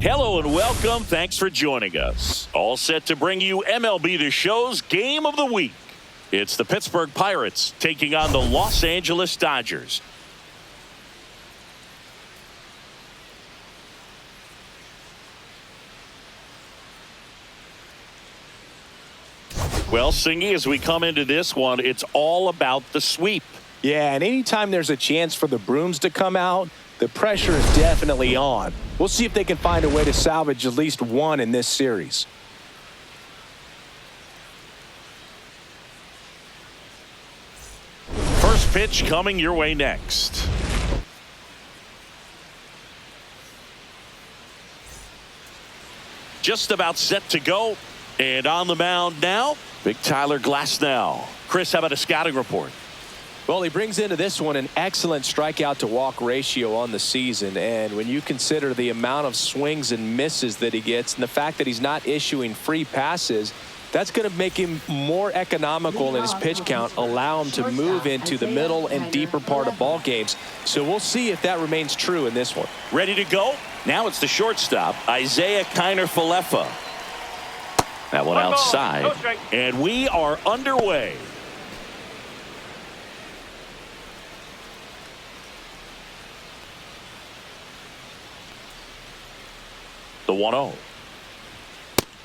Hello and welcome. Thanks for joining us. All set to bring you MLB The Show's Game of the Week. It's the Pittsburgh Pirates taking on the Los Angeles Dodgers. Well, Singy, as we come into this one, it's all about the sweep. Yeah, and anytime there's a chance for the brooms to come out, the pressure is definitely on. We'll see if they can find a way to salvage at least one in this series. First pitch coming your way next. Just about set to go. And on the mound now, Big Tyler Glasnow. Chris, how about a scouting report? Well, he brings into this one an excellent strikeout to walk ratio on the season. And when you consider the amount of swings and misses that he gets and the fact that he's not issuing free passes, that's going to make him more economical in his pitch count, allow him to move into the middle and deeper part of ball games. So we'll see if that remains true in this one. Ready to go? Now it's the shortstop, Isaiah Kiner-Falefa. That one outside. And we are underway. The 1-0.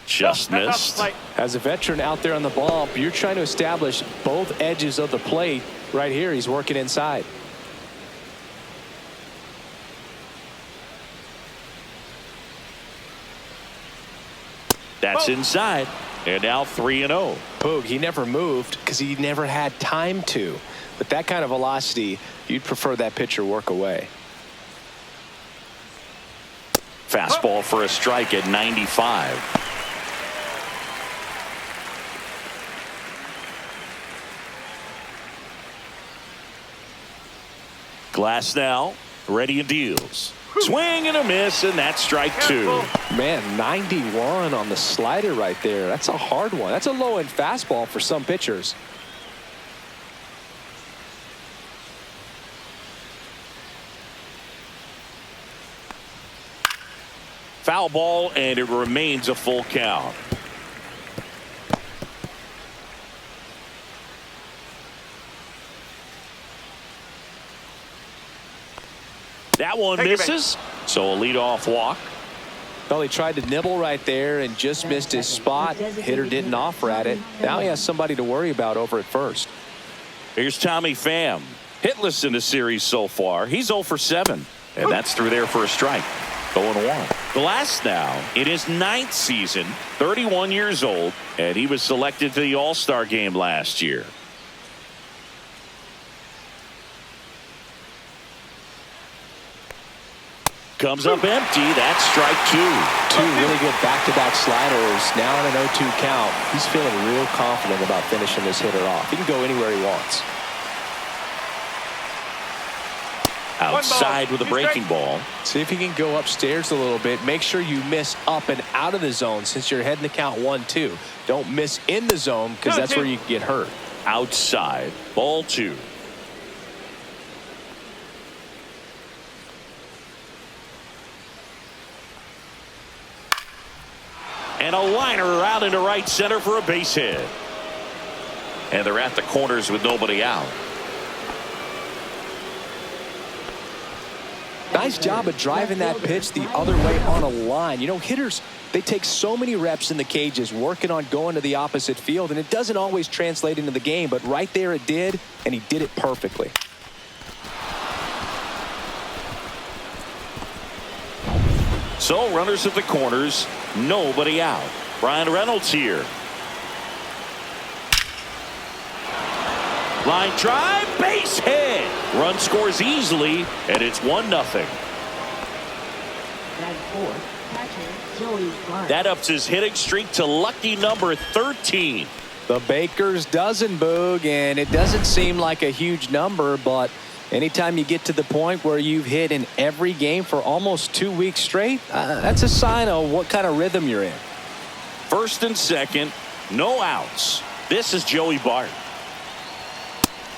Just missed. As a veteran out there on the ball, you're trying to establish both edges of the plate. Right here, he's working inside. That's inside. And now 3-0. Boog, he never moved because he never had time to. With that kind of velocity, you'd prefer that pitcher work away. Fastball for a strike at 95. Glasnow ready and deals. Swing and a miss, and that's strike two. Man, 91 on the slider right there. That's a hard one. That's a low-end fastball for some pitchers. Foul ball, and it remains a full count. That one misses, so a leadoff walk. Well, he tried to nibble right there and just missed his spot. Hitter didn't offer at it. Now he has somebody to worry about over at first. Here's Tommy Pham. Hitless in the series so far. He's 0 for 7, and that's through there for a strike. 0-1. Glasnow in his 9th season, 31 years old, and he was selected to the All-Star game last year. Comes up empty. That's strike two. Two really good back-to-back sliders. Now in an 0-2 count. He's feeling real confident about finishing this hitter off. He can go anywhere he wants. Outside with a breaking ball. See if he can go upstairs a little bit. Make sure you miss up and out of the zone since you're heading the count 1-2. Don't miss in the zone because that's where you get hurt. Outside. Ball 2. And a liner out into right center for a base hit. And they're at the corners with nobody out. Nice job of driving that pitch the other way on a line. You know, hitters, they take so many reps in the cages working on going to the opposite field, and it doesn't always translate into the game, but right there it did, and he did it perfectly. So runners at the corners, nobody out. Brian Reynolds here. Line drive, base hit. Run scores easily, and it's 1-0. That ups his hitting streak to lucky number 13. The Baker's dozen, Boog, and it doesn't seem like a huge number, but anytime you get to the point where you've hit in every game for almost 2 weeks straight, that's a sign of what kind of rhythm you're in. First and second, no outs. This is Joey Bart.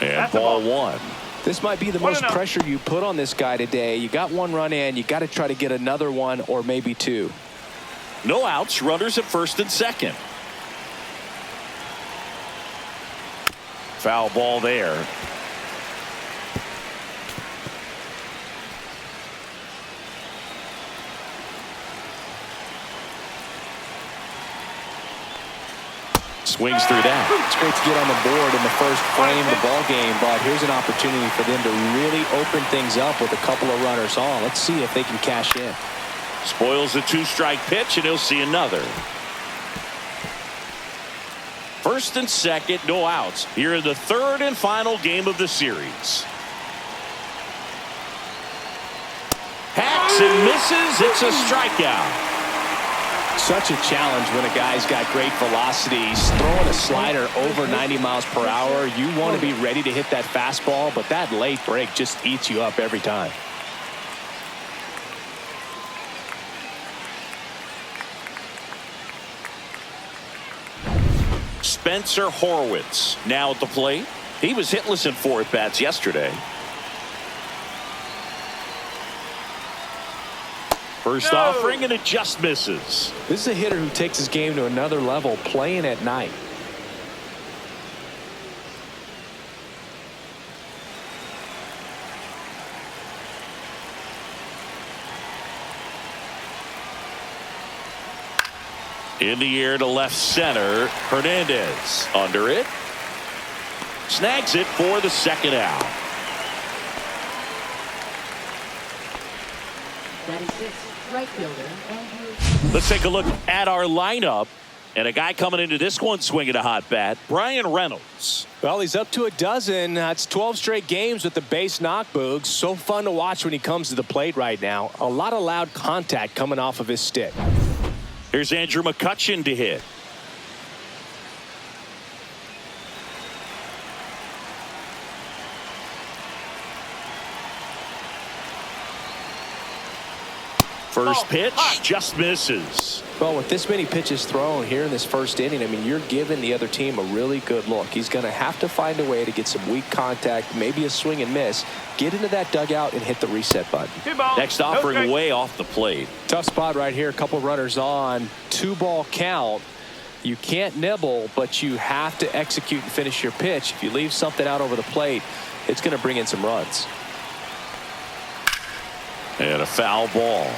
And ball 1. This might be the most pressure you put on this guy today. You got one run in. You got to try to get another one or maybe two. No outs. Runners at first and second. Foul ball there. Swings through that. It's great to get on the board in the first frame of the ball game, but here's an opportunity for them to really open things up with a couple of runners on. Let's see if they can cash in. Spoils the two-strike pitch, and he'll see another. First and second, no outs. Here in the third and final game of the series. Hacks and misses. It's a strikeout. Such a challenge when a guy's got great velocity. He's throwing a slider over 90 miles per hour. You want to be ready to hit that fastball, but that late break just eats you up every time. Spencer Horwitz now at the plate. He was hitless in 4 at-bats yesterday. First offering, and it just misses. This is a hitter who takes his game to another level, playing at night. In the air to left center. Hernandez under it. Snags it for the second out. Right fielder, Let's take a look at our lineup. And a guy coming into this one swinging a hot bat, Brian Reynolds. Well, he's up to a dozen. That's 12 straight games with the base knock, Boogs. So fun to watch when he comes to the plate right now. A lot of loud contact coming off of his stick. Here's Andrew McCutchen to hit. First pitch just misses. Well, with this many pitches thrown here in this first inning, I mean, you're giving the other team a really good look. He's going to have to find a way to get some weak contact, maybe a swing and miss, get into that dugout and hit the reset button. Next offering way off the plate. Tough spot right here. A couple runners on. 2-ball count. You can't nibble, but you have to execute and finish your pitch. If you leave something out over the plate, it's going to bring in some runs. And a foul ball.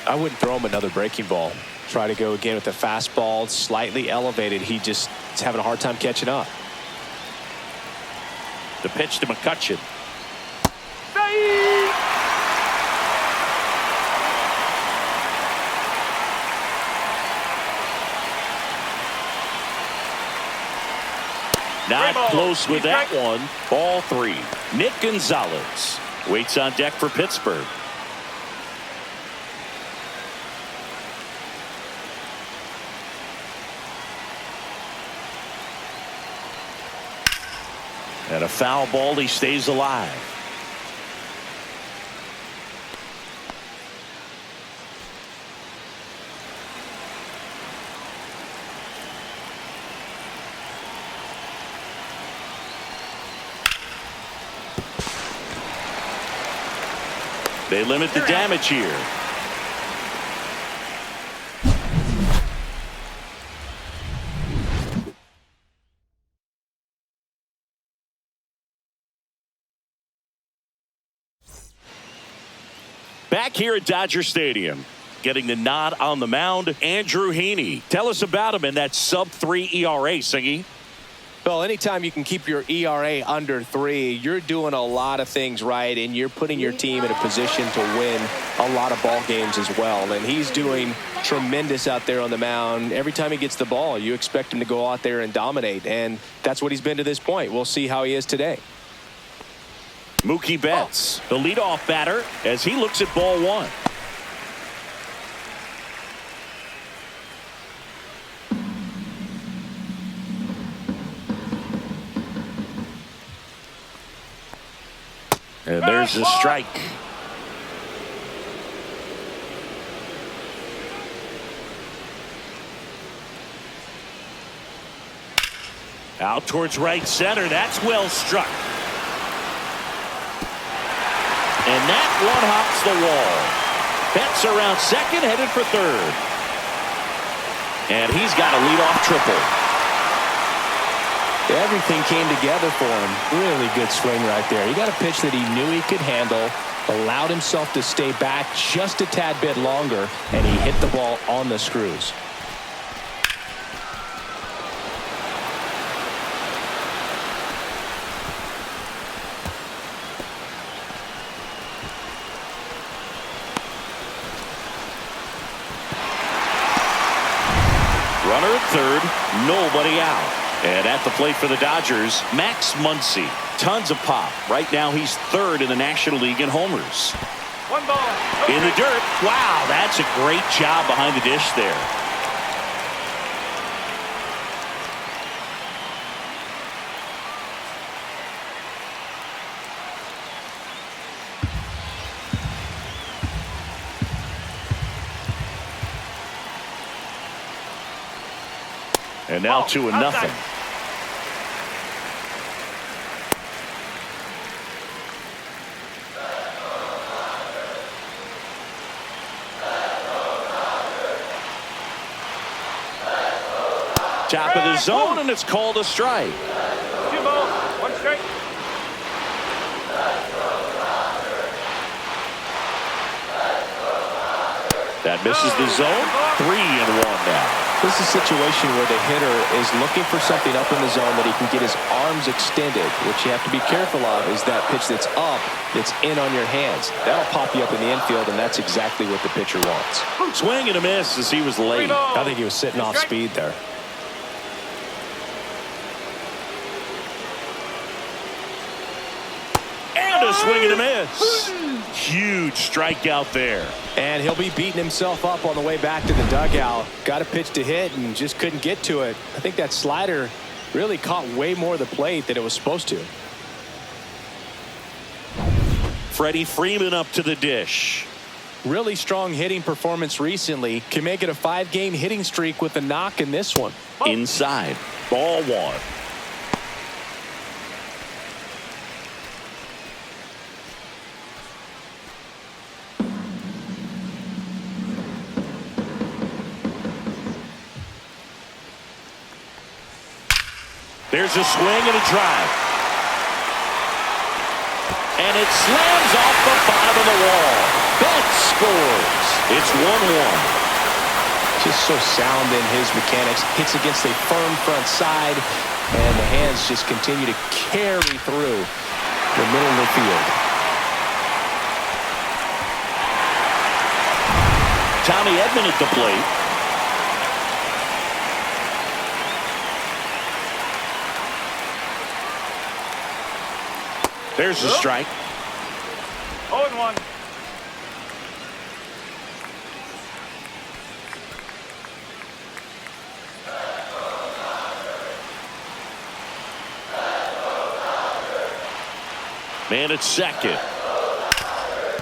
I wouldn't throw him another breaking ball. Try to go again with the fastball, slightly elevated. He just is having a hard time catching up. The pitch to McCutchen. Not close with that one. Ball 3. Nick Gonzalez waits on deck for Pittsburgh. And a foul ball. He stays alive. They limit the damage here. Back here at Dodger Stadium, getting the nod on the mound, Andrew Heaney. Tell us about him in that sub-3 ERA, Singy. Well, anytime you can keep your ERA under 3, you're doing a lot of things right, and you're putting your team in a position to win a lot of ball games as well. And he's doing tremendous out there on the mound. Every time he gets the ball, you expect him to go out there and dominate, and that's what he's been to this point. We'll see how he is today. Mookie Betts, the leadoff batter, as he looks at ball 1. And there's a strike. Out towards right center. That's well struck. And that one hops the wall. Betts around second, headed for third. And he's got a leadoff triple. Everything came together for him. Really good swing right there. He got a pitch that he knew he could handle, allowed himself to stay back just a tad bit longer, and he hit the ball on the screws. Runner at third, nobody out. And at the plate for the Dodgers, Max Muncy. Tons of pop. Right now he's third in the National League in homers. One ball. In the dirt. Wow, that's a great job behind the dish there. And now 2-0. Top of the zone, and it's called a strike. 2 balls, 1 strike. That misses the zone. 3-1 now. This is a situation where the hitter is looking for something up in the zone that he can get his arms extended. What you have to be careful of is that pitch that's up, that's in on your hands. That'll pop you up in the infield, and that's exactly what the pitcher wants. Swing and a miss as he was late. I think he was sitting off speed there. And a swing and a miss. Huge strikeout there. And he'll be beating himself up on the way back to the dugout. Got a pitch to hit and just couldn't get to it. I think that slider really caught way more of the plate than it was supposed to. Freddie Freeman up to the dish. Really strong hitting performance recently. Can make it a 5-game hitting streak with a knock in this one. Inside. Ball 1. There's a swing and a drive. And it slams off the bottom of the wall. Betts scores. It's 1-1. Just so sound in his mechanics. Hits against a firm front side. And the hands just continue to carry through the middle of the field. Tommy Edman at the plate. There's a strike. 0-1. Man at second.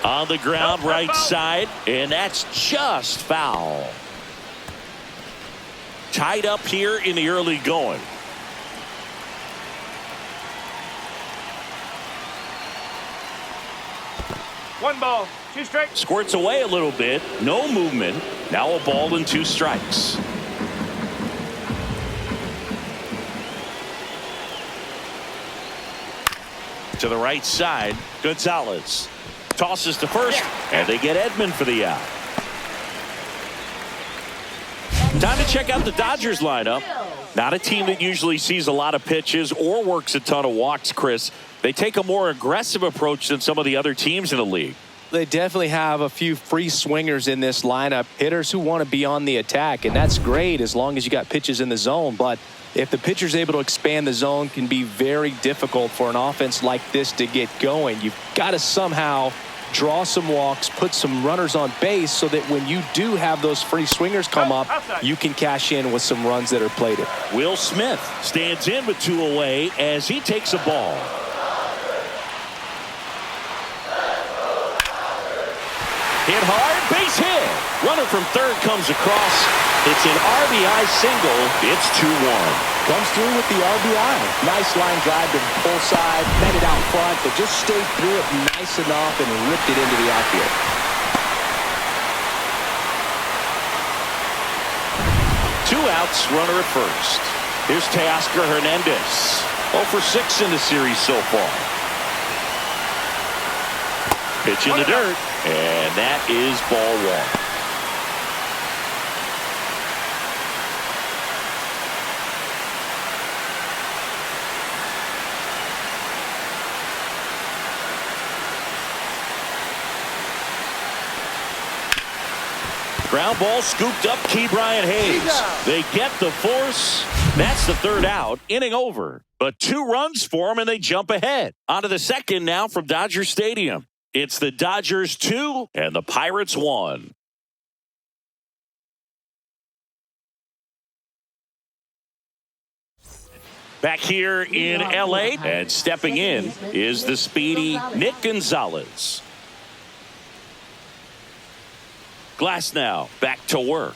On the ground, right side, and that's just foul. Tied up here in the early going. One ball, 2 strikes. Squirts away a little bit. No movement. Now a ball and 2 strikes. To the right side, Gonzalez tosses to first, and they get Edman for the out. Time to check out the Dodgers lineup. Not a team that usually sees a lot of pitches or works a ton of walks, Chris. They take a more aggressive approach than some of the other teams in the league. They definitely have a few free swingers in this lineup, hitters who want to be on the attack, and that's great as long as you got pitches in the zone. But if the pitcher's able to expand the zone, can be very difficult for an offense like this to get going. You've got to somehow draw some walks, put some runners on base so that when you do have those free swingers come up, you can cash in with some runs that are plated. Will Smith stands in with 2 away as he takes a ball. Hit hard, base hit. Runner from third comes across. It's an RBI single. It's 2-1. Comes through with the RBI. Nice line drive to the pull side, met it out front, but just stayed through it nice enough and ripped it into the outfield. Two outs, runner at first. Here's Teoscar Hernandez. 0 for 6 in the series so far. Pitch in the dirt, and that is ball one. Ground ball scooped up, Brian Hayes. They get the force. That's the third out. Inning over. But 2 runs for them, and they jump ahead. On to the second now from Dodger Stadium. It's the Dodgers 2 and the Pirates 1. Back here in L.A. and stepping in is the speedy Nick Gonzalez. Glass now back to work.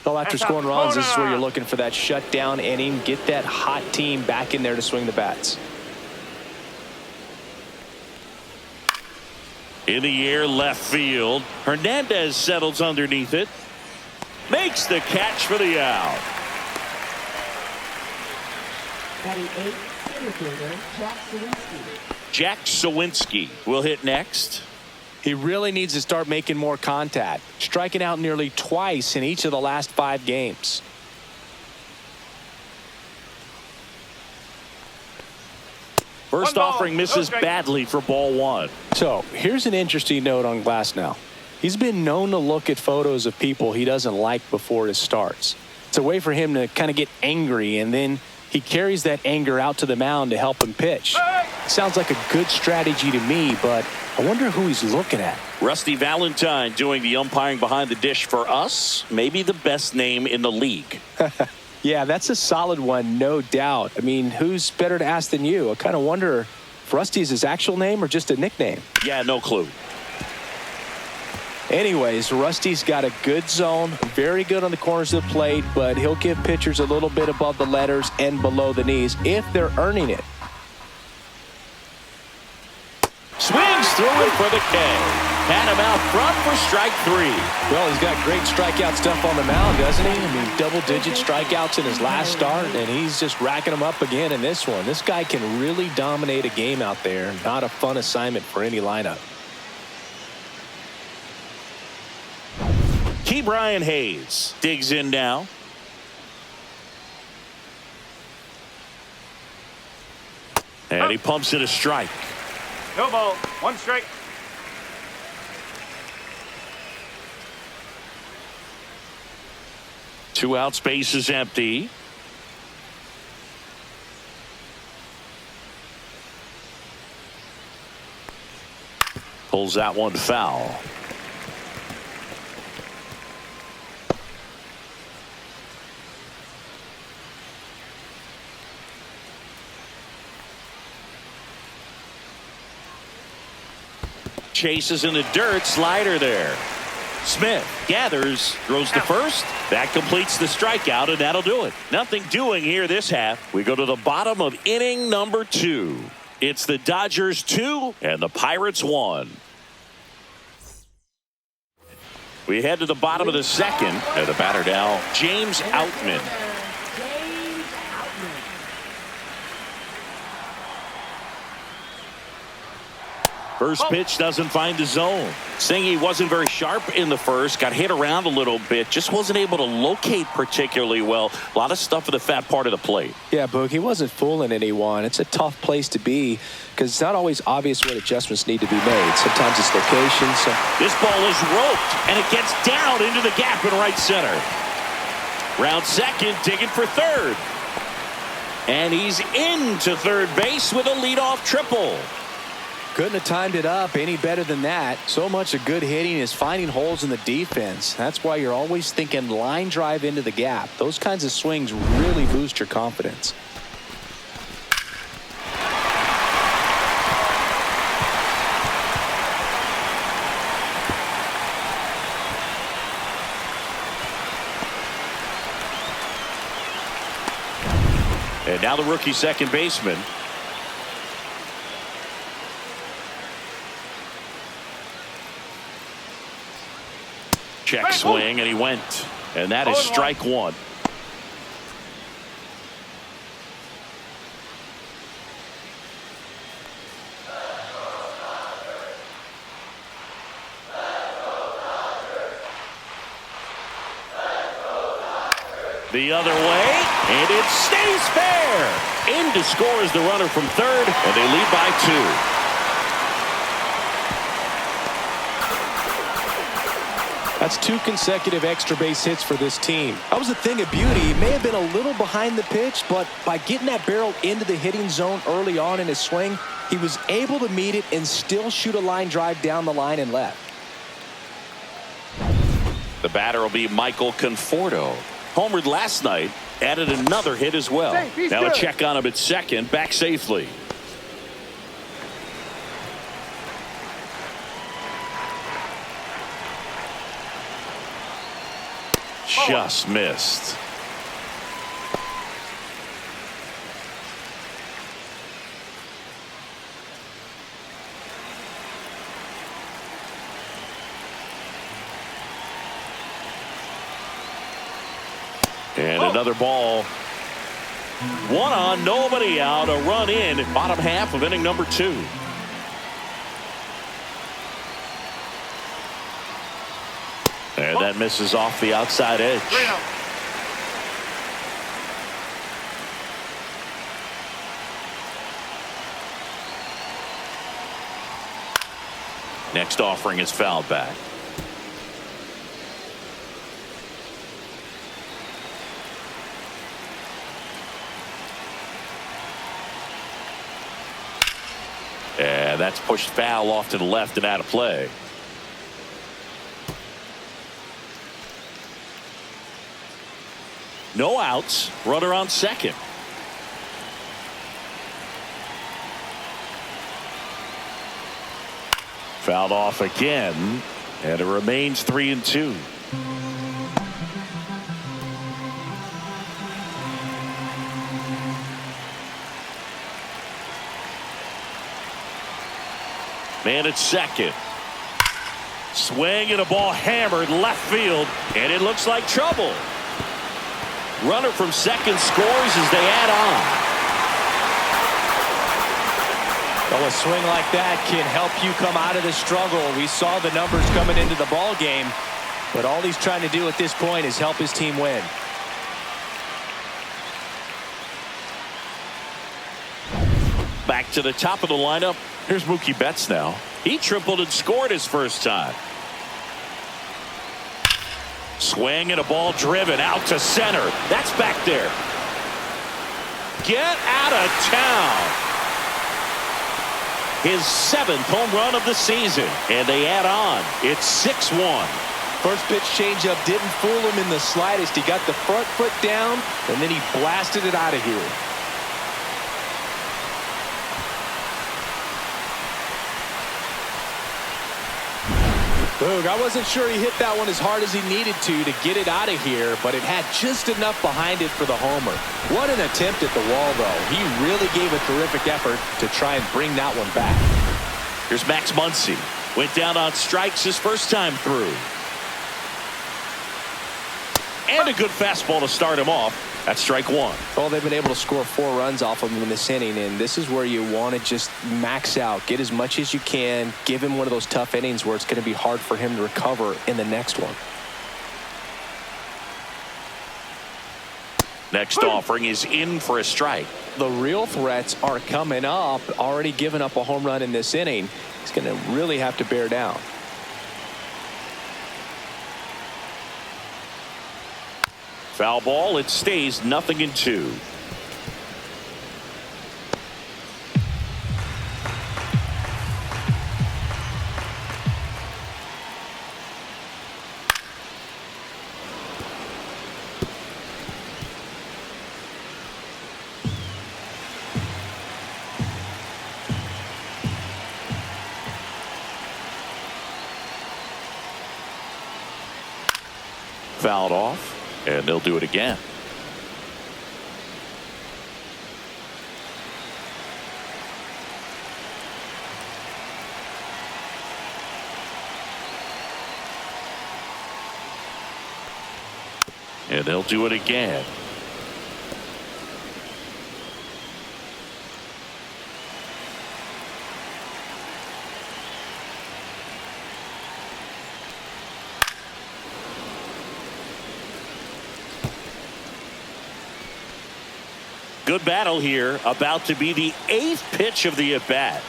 Well, after scoring runs, this is where you're looking for that shutdown inning. Get that hot team back in there to swing the bats. In the air, left field. Hernandez settles underneath it. Makes the catch for the out. Batting 8, center fielder, Jack Sawinski. Jack Sawinski will hit next. He really needs to start making more contact, striking out nearly twice in each of the last 5 games. First offering misses badly for ball 1. So here's an interesting note on Glass now. He's been known to look at photos of people he doesn't like before his starts. It's a way for him to kind of get angry, and then he carries that anger out to the mound to help him pitch. Sounds like a good strategy to me, but I wonder who he's looking at. Rusty Valentine doing the umpiring behind the dish for us. Maybe the best name in the league. Yeah, that's a solid one, no doubt. I mean, who's better to ask than you? I kind of wonder if Rusty is his actual name or just a nickname. Yeah, no clue. Anyways, Rusty's got a good zone, very good on the corners of the plate, but he'll give pitchers a little bit above the letters and below the knees if they're earning it. Swings through it for the K. Had him out front for strike 3. Well, he's got great strikeout stuff on the mound, doesn't he? I mean, double-digit strikeouts in his last start, and he's just racking them up again in this one. This guy can really dominate a game out there. Not a fun assignment for any lineup. Brian Hayes digs in now. And he pumps it a strike. No ball. 1 strike. Two out, space is empty. Pulls that one foul. Chases in the dirt, slider there. Smith gathers, throws to first. That completes the strikeout, and that'll do it. Nothing doing here this half. We go to the bottom of inning number 2. It's the Dodgers 2 and the Pirates 1. We head to the bottom of the second, and the batter now, James Outman. First pitch doesn't find the zone. Singy wasn't very sharp in the first. Got hit around a little bit. Just wasn't able to locate particularly well. A lot of stuff in the fat part of the plate. Yeah, Boog, he wasn't fooling anyone. It's a tough place to be because it's not always obvious what adjustments need to be made. Sometimes it's location. This ball is roped, and it gets down into the gap in right center. Round second, digging for third. And he's into third base with a leadoff triple. Couldn't have timed it up any better than that. So much of good hitting is finding holes in the defense. That's why you're always thinking line drive into the gap. Those kinds of swings really boost your confidence. Now the rookie second baseman. Check swing, and he went. And that is strike one. The other way, and it stays fair. In to score is the runner from third, and they lead by 2. That's 2 consecutive extra base hits for this team. That was a thing of beauty. He may have been a little behind the pitch, but by getting that barrel into the hitting zone early on in his swing, he was able to meet it and still shoot a line drive down the line and left. The batter will be Michael Conforto. Homered last night, added another hit as well. Now a check on him at second, back safely. Just missed. And another ball. 1 on, nobody out. A run in, bottom half of inning number 2. And that misses off the outside edge. Next offering is fouled back. And that's pushed foul off to the left and out of play. No outs, runner on second. Fouled off again, and it remains 3-2. Man at second. Swing and a ball hammered left field, and it looks like trouble. Runner from second scores as they add on. Well, a swing like that can help you come out of the struggle. We saw the numbers coming into the ball game, but all he's trying to do at this point is help his team win. Back to the top of the lineup. Here's Mookie Betts now. He tripled and scored his first time. Swing and a ball driven out to center. That's back there. Get out of town. His 7th home run of the season. And they add on. It's 6-1. First pitch changeup didn't fool him in the slightest. He got the front foot down, and then he blasted it out of here. Boog, I wasn't sure he hit that one as hard as he needed to get it out of here, but it had just enough behind it for the homer. What an attempt at the wall, though. He really gave a terrific effort to try and bring that one back. Here's Max Muncy. Went down on strikes his first time through. And a good fastball to start him off. That's strike 1. Well, they've been able to score 4 runs off of him in this inning, and this is where you want to just max out, get as much as you can, give him one of those tough innings where it's going to be hard for him to recover in the next one. Next offering is in for a strike. The real threats are coming up. Already given up a home run in this inning. He's going to really have to bear down. Foul ball. It stays 0-2. Fouled off, and they'll do it again. And they'll do it again. Good battle here. About to be the 8th pitch of the at-bat.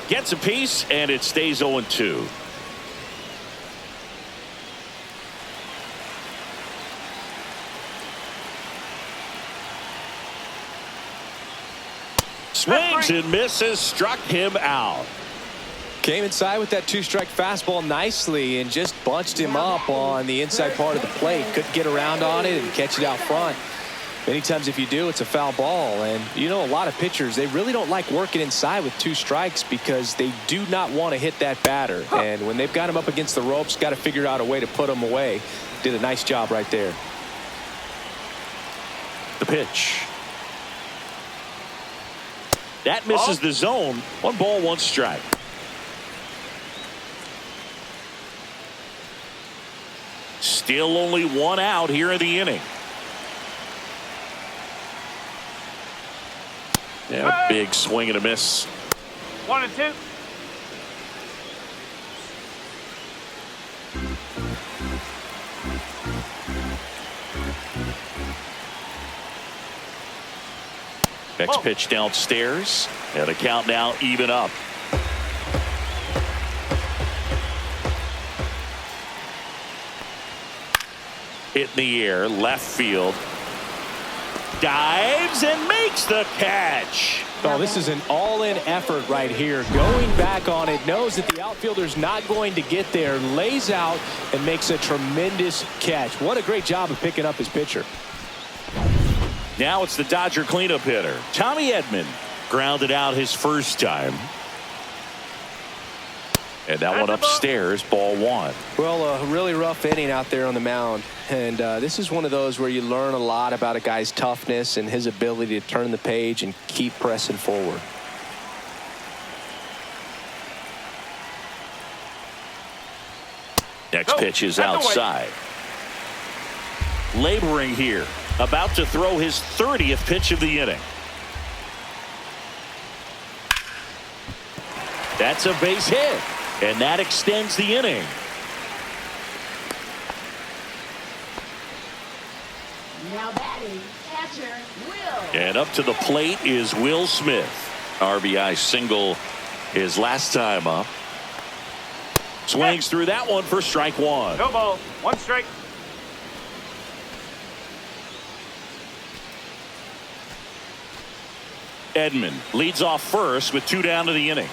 Gets a piece, and it stays 0-2. Swings and misses, struck him out. Came inside with that 2-strike fastball nicely and just bunched him up on the inside part of the plate. Couldn't get around on it and catch it out front. Many times if you do, it's a foul ball. And you know, a lot of pitchers, they really don't like working inside with 2 strikes because they do not want to hit that batter. And when they've got him up against the ropes, got to figure out a way to put him away. Did a nice job right there. The pitch. That misses the zone. 1 ball, 1 strike. Still only 1 out here in the inning. Yeah, big swing and a miss. 1-2. Next pitch downstairs, and a count now even up. Hit in the air, left field. Dives and makes the catch. Oh, this is an all-in effort right here. Going back on it, knows that the outfielder's not going to get there, lays out and makes a tremendous catch. What a great job of picking up his pitcher. Now it's the Dodger cleanup hitter, Tommy Edman. Grounded out his first time. And that one upstairs, ball 1. Well, a really rough inning out there on the mound. And this is one of those where you learn a lot about a guy's toughness and his ability to turn the page and keep pressing forward. Next pitch is outside. Laboring here. About to throw his 30th pitch of the inning. That's a base hit. And that extends the inning. Now batting, catcher, Will. And up to the plate is Will Smith. RBI single his last time up. Swings through that one for strike 1. No ball, 1 strike. Edman leads off first with 2 down to the inning.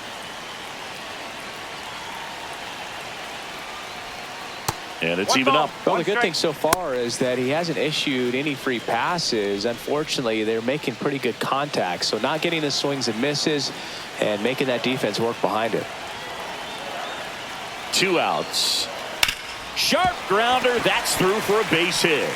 And it's even up. Well, the good thing so far is that he hasn't issued any free passes. Unfortunately, they're making pretty good contact. So not getting the swings and misses and making that defense work behind it. 2 outs. Sharp grounder. That's through for a base hit.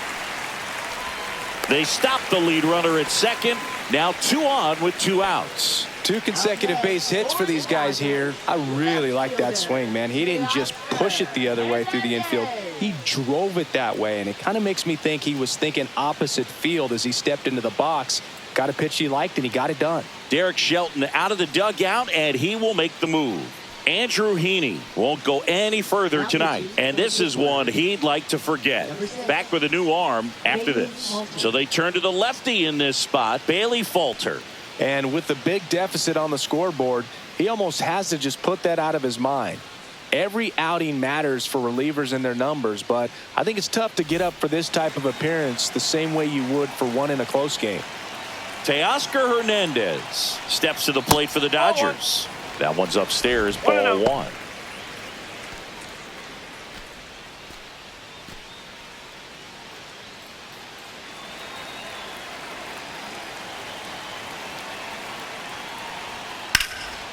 They stop the lead runner at second. Now 2 on with 2 outs. 2 consecutive base hits for these guys here. I really like that swing, man. He didn't just push it the other way through the infield. He drove it that way, and it kind of makes me think he was thinking opposite field as he stepped into the box. Got a pitch he liked, and he got it done. Derek Shelton out of the dugout, and he will make the move. Andrew Heaney won't go any further tonight, and this is one he'd like to forget. Back with a new arm after this. So they turn to the lefty in this spot, Bailey Falter. And with the big deficit on the scoreboard, he almost has to just put that out of his mind. Every outing matters for relievers and their numbers, but I think it's tough to get up for this type of appearance the same way you would for one in a close game. Teoscar Hernandez steps to the plate for the Dodgers. That one's upstairs, ball 1.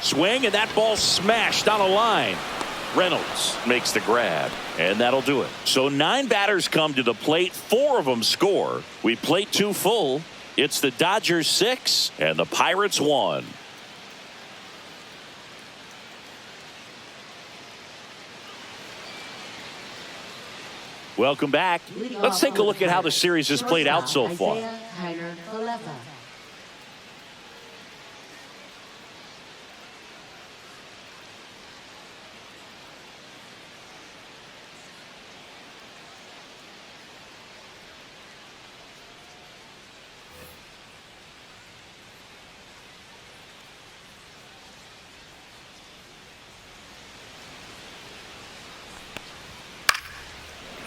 Swing, and that ball smashed on a line. Reynolds makes the grab, and that'll do it. So 9 batters come to the plate, 4 of them score. We plate 2 full. It's the Dodgers 6 and the Pirates 1. Welcome back. Let's take a look at how the series has played out so far.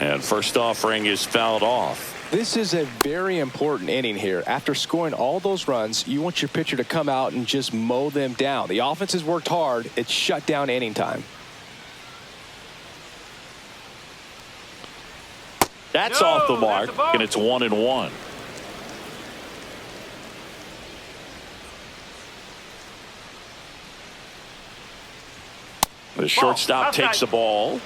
And first offering is fouled off. This is a very important inning here. After scoring all those runs, you want your pitcher to come out and just mow them down. The offense has worked hard. It's shut down inning time. That's off the mark, and it's 1-1. The shortstop takes the ball.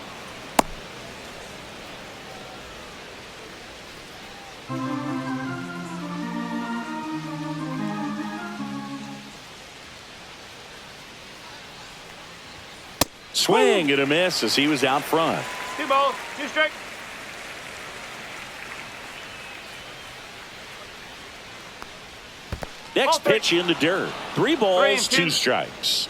Swing and a miss as he was out front. 2 balls, 2 strikes. Next pitch in the dirt. 3 balls, 2 strikes.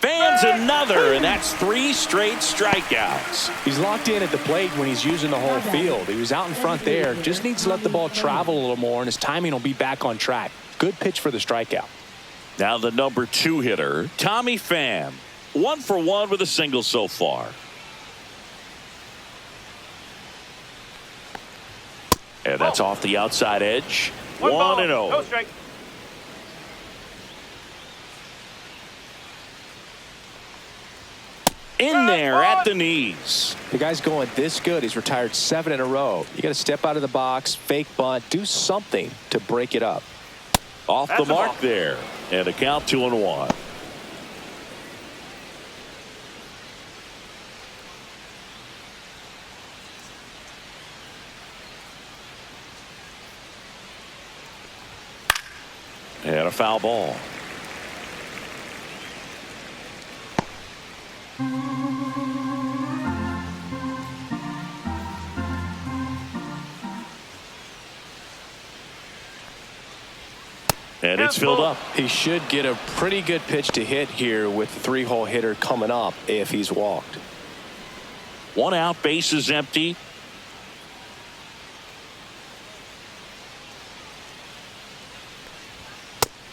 Fans another, and that's 3 straight strikeouts. He's locked in at the plate when he's using the whole field. He was out in front there. Just needs to let the ball travel a little more, and his timing will be back on track. Good pitch for the strikeout. Now the number 2 hitter, Tommy Pham. 1 for 1 with a single so far. And that's off the outside edge. 1-0. No strike. In there at the knees. The guy's going this good. He's retired 7 in a row. You got to step out of the box, fake bunt, do something to break it up. Off the mark there. And a count 2-1. And a foul ball. And it's filled up. He should get a pretty good pitch to hit here with the 3-hole hitter coming up if he's walked. 1 out, bases empty.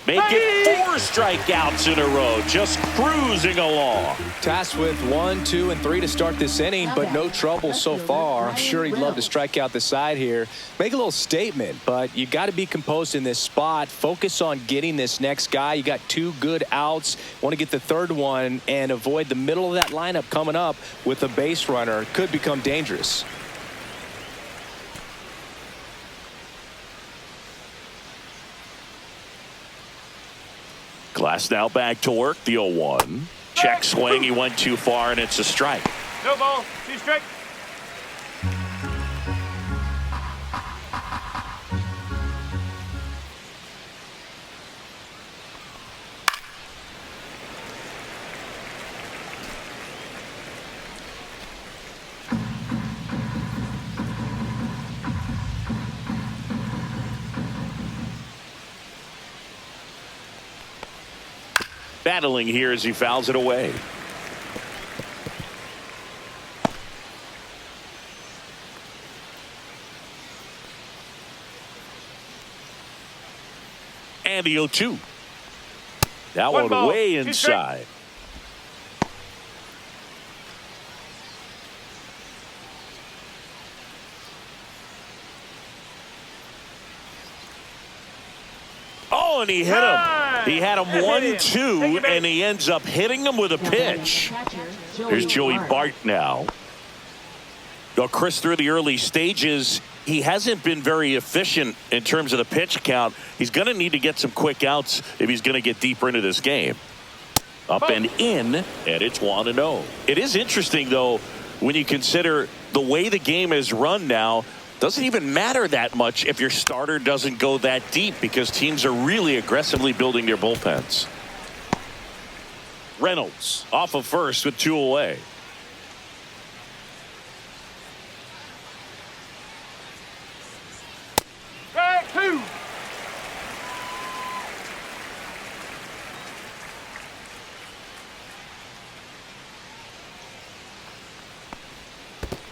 Make it 4 strikeouts in a row, just cruising along. Tasked with 1, 2, and 3 to start this inning, but no trouble so far. I'm sure he'd love to strike out the side here. Make a little statement, but you got to be composed in this spot. Focus on getting this next guy. You got 2 good outs. Want to get the 3rd one and avoid the middle of that lineup coming up with a base runner. Could become dangerous. Glass now back to work. The 0-1. Check swing. He went too far, and it's a strike. No ball, 2 strikes. Battling here as he fouls it away. And the 0-2. That one ball, way 2 inside. Oh, and he hit him. He had him 1-2, and he ends up hitting him with a pitch. Here's Joey Bart now. Well, Chris, through the early stages, he hasn't been very efficient in terms of the pitch count. He's going to need to get some quick outs if he's going to get deeper into this game. Up and in, and it's 1-0. It is interesting, though, when you consider the way the game is run now. Doesn't even matter that much if your starter doesn't go that deep because teams are really aggressively building their bullpens. Reynolds off of first with 2 away. Strike 2.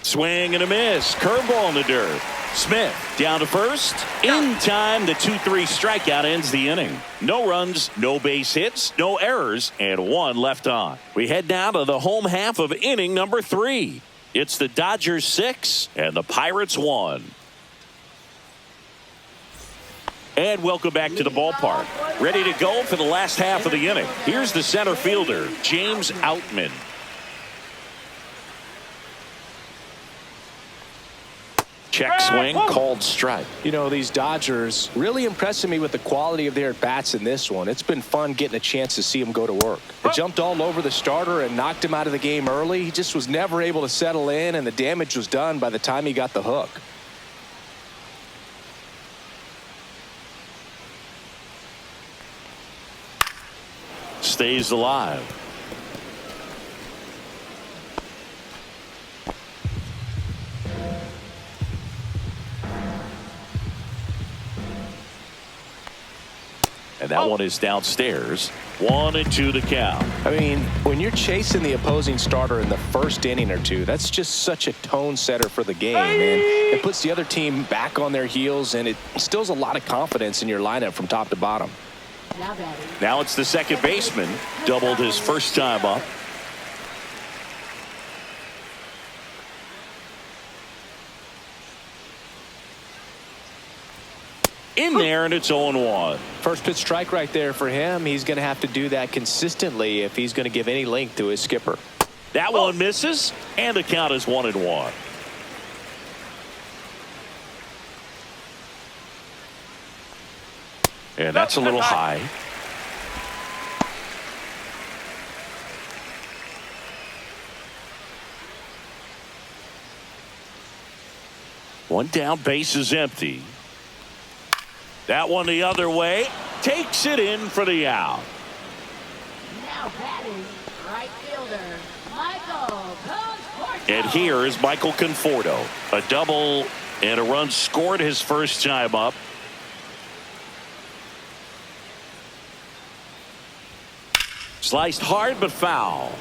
Swing and a miss. Curveball in the dirt. Smith down to first. In time, the 2-3 strikeout ends the inning. No runs, no base hits, no errors, and 1 left on. We head now to the home half of inning number 3. It's the Dodgers 6 and the Pirates 1. And welcome back to the ballpark. Ready to go for the last half of the inning. Here's the center fielder, James Outman. Check swing, called strike. You know, these Dodgers really impressing me with the quality of their at-bats in this one. It's been fun getting a chance to see them go to work. They jumped all over the starter and knocked him out of the game early. He just was never able to settle in, and the damage was done by the time he got the hook. Stays alive. And that one is downstairs. 1-2 to count. I mean, when you're chasing the opposing starter in the first inning or two, that's just such a tone setter for the game. And it puts the other team back on their heels, and it instills a lot of confidence in your lineup from top to bottom. Now it's the second baseman. Doubled his first time up. In there, and it's 0-1. First pitch strike right there for him. He's going to have to do that consistently if he's going to give any length to his skipper. That one misses, and the count is 1-1. And that's a little high. One down, base is empty. That one the other way. Takes it in for the out. Now batting, right fielder, Michael Conforto. And here is Michael Conforto. A double and a run scored his first time up. Sliced hard but foul.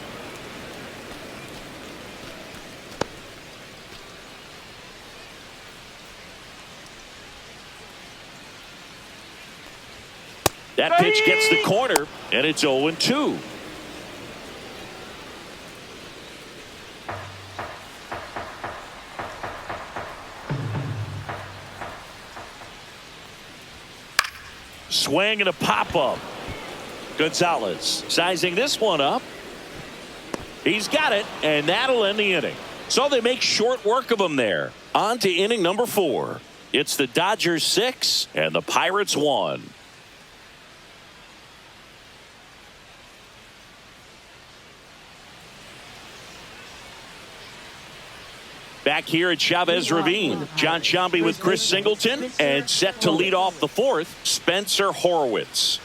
That pitch gets the corner, and it's 0-2. Swing and a pop-up. Gonzalez sizing this one up. He's got it, and that'll end the inning. So they make short work of him there. On to inning number 4. It's the Dodgers 6 and the Pirates 1. Back here at Chavez Ravine, John Sciambi with Chris Singleton, and set to lead off the 4th, Spencer Horwitz.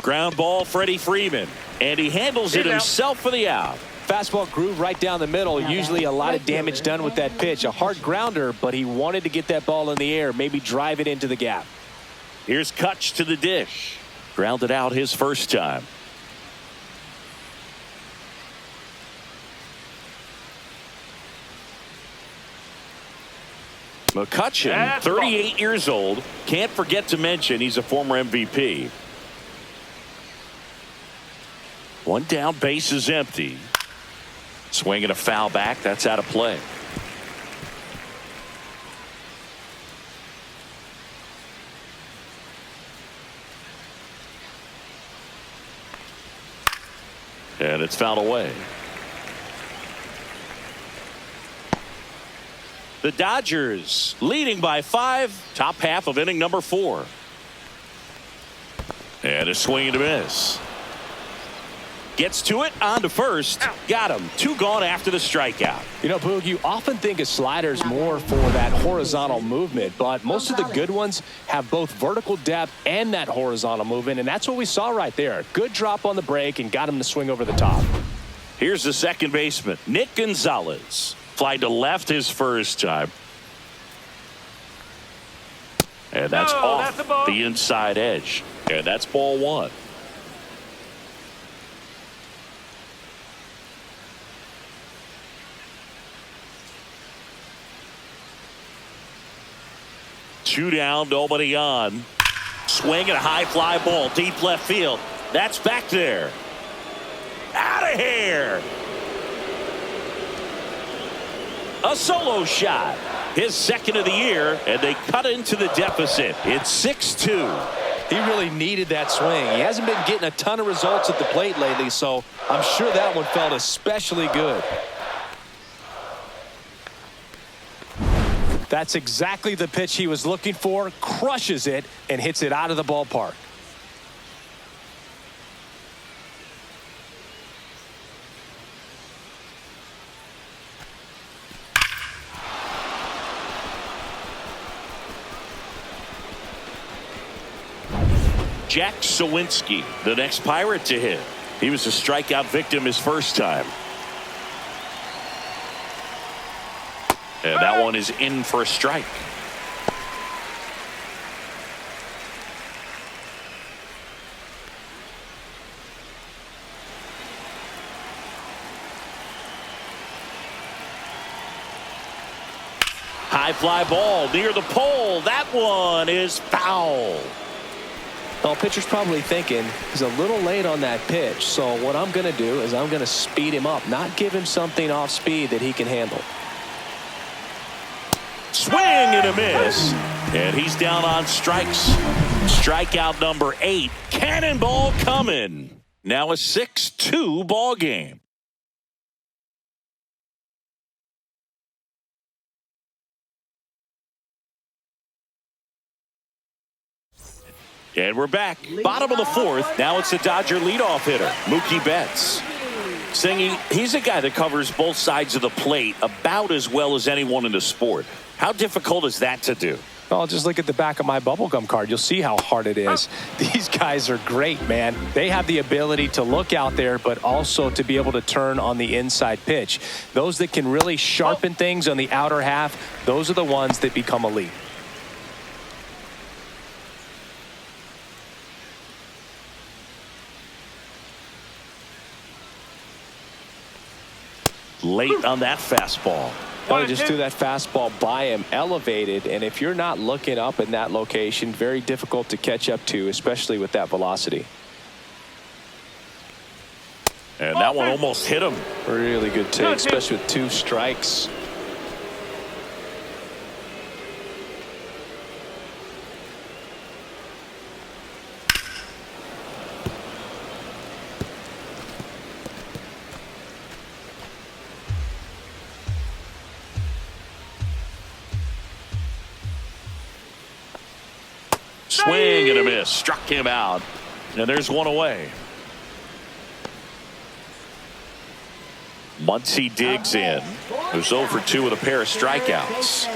Ground ball, Freddie Freeman, and he handles it himself for the out. Fastball groove right down the middle. Usually a lot of damage done with that pitch. A hard grounder, but he wanted to get that ball in the air, maybe drive it into the gap. Here's Kutch to the dish. Grounded out his first time. McCutchen, 38 years old. Can't forget to mention he's a former MVP. One down, base is empty. Swing and a foul back. That's out of play. And it's fouled away. The Dodgers leading by 5. Top half of inning number 4. And a swing and a miss. Gets to it, on to first. Got him. 2 gone after the strikeout. You know, Boog, you often think of sliders more for that horizontal movement, but most of the good ones have both vertical depth and that horizontal movement, and that's what we saw right there. Good drop on the break and got him to swing over the top. Here's the second baseman, Nick Gonzalez. Fly to left his first time. And that's off the inside edge. And that's ball 1. Two down, nobody on. Swing and a high fly ball, deep left field. That's back there. Out of here. A solo shot. His second of the year, and they cut into the deficit. It's 6-2. He really needed that swing. He hasn't been getting a ton of results at the plate lately, so I'm sure that one felt especially good. That's exactly the pitch he was looking for. Crushes it and hits it out of the ballpark. Jack Sawinski, the next Pirate to hit. He was a strikeout victim his first time. And that one is in for a strike. High fly ball near the pole. That one is foul. Well, pitcher's probably thinking he's a little late on that pitch. So what I'm going to do is I'm going to speed him up, not give him something off speed that he can handle. Swing and a miss. And he's down on strikes. Strikeout number 8. Cannonball coming. Now a 6-2 ball game. And we're back. Bottom of the 4th. Now it's the Dodger leadoff hitter, Mookie Betts. Singy, he's a guy that covers both sides of the plate about as well as anyone in the sport. How difficult is that to do? Well, just look at the back of my bubblegum card. You'll see how hard it is. These guys are great, man. They have the ability to look out there, but also to be able to turn on the inside pitch. Those that can really sharpen things on the outer half, those are the ones that become elite. Late on that fastball. Oh, just threw that fastball by him, elevated, and if you're not looking up in that location, very difficult to catch up to, especially with that velocity. And that one almost hit him. Really good take, especially with 2 strikes. Swing and a miss. Struck him out. And there's one away. Muncy digs in. Who's 0 for 2 with a pair of strikeouts.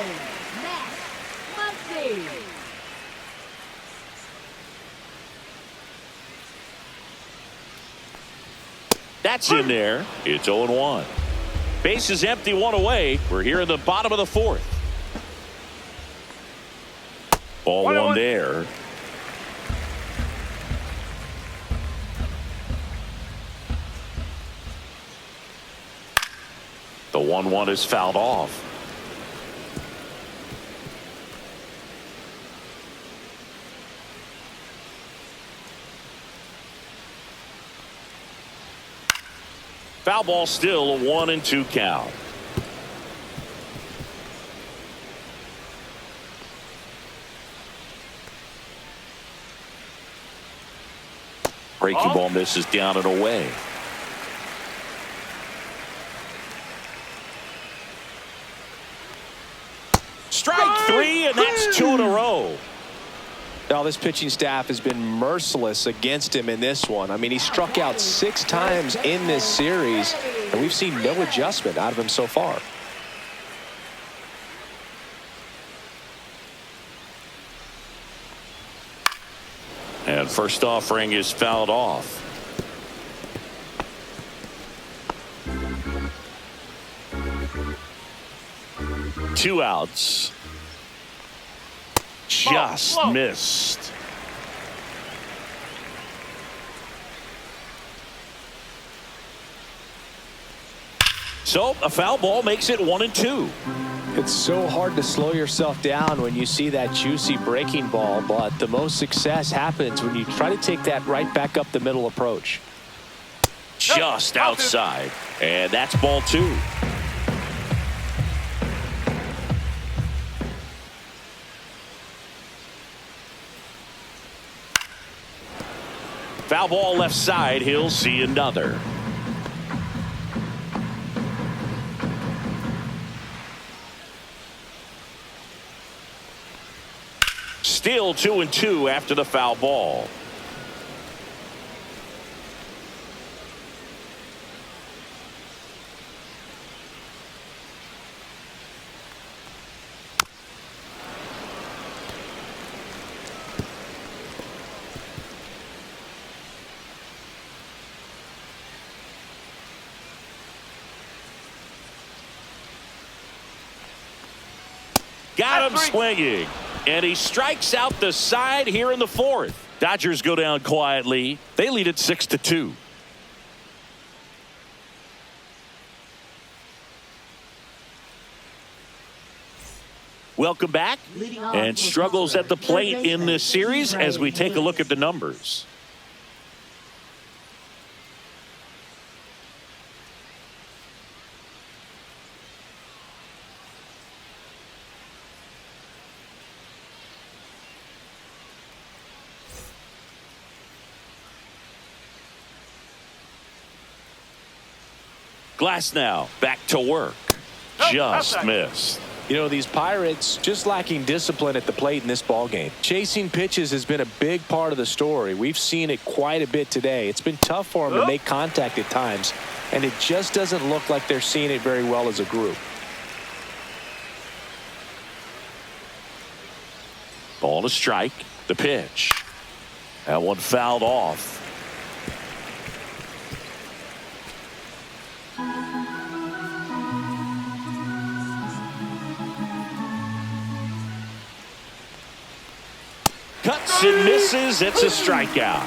That's in there. It's 0-1. Base is empty, 1 away. We're here in the bottom of the 4th. Ball 1 there. The 1-1 is fouled off. Foul ball, still a 1-2 count. Breaking ball misses down and away. Strike 3, and that's 2 in a row. Now, this pitching staff has been merciless against him in this one. I mean, he struck out 6 times in this series, and we've seen no adjustment out of him so far. And first offering is fouled off. Two outs. Just missed. So a foul ball makes it 1-2. It's so hard to slow yourself down when you see that juicy breaking ball, but the most success happens when you try to take that right back up the middle approach. Just outside, and that's ball 2. Foul ball left side. He'll see another. Still 2-2 after the foul ball. Got him swinging. And he strikes out the side here in the 4th. Dodgers go down quietly. They lead it 6-2. Welcome back. And struggles at the plate in this series as we take a look at the numbers. Glass now back to work. Just missed. You know, these Pirates just lacking discipline at the plate in this ballgame. Chasing pitches has been a big part of the story. We've seen it quite a bit today. It's been tough for them to make contact at times, and it just doesn't look like they're seeing it very well as a group. Ball to strike. The pitch. That one fouled off. Cuts and misses. It's a strikeout.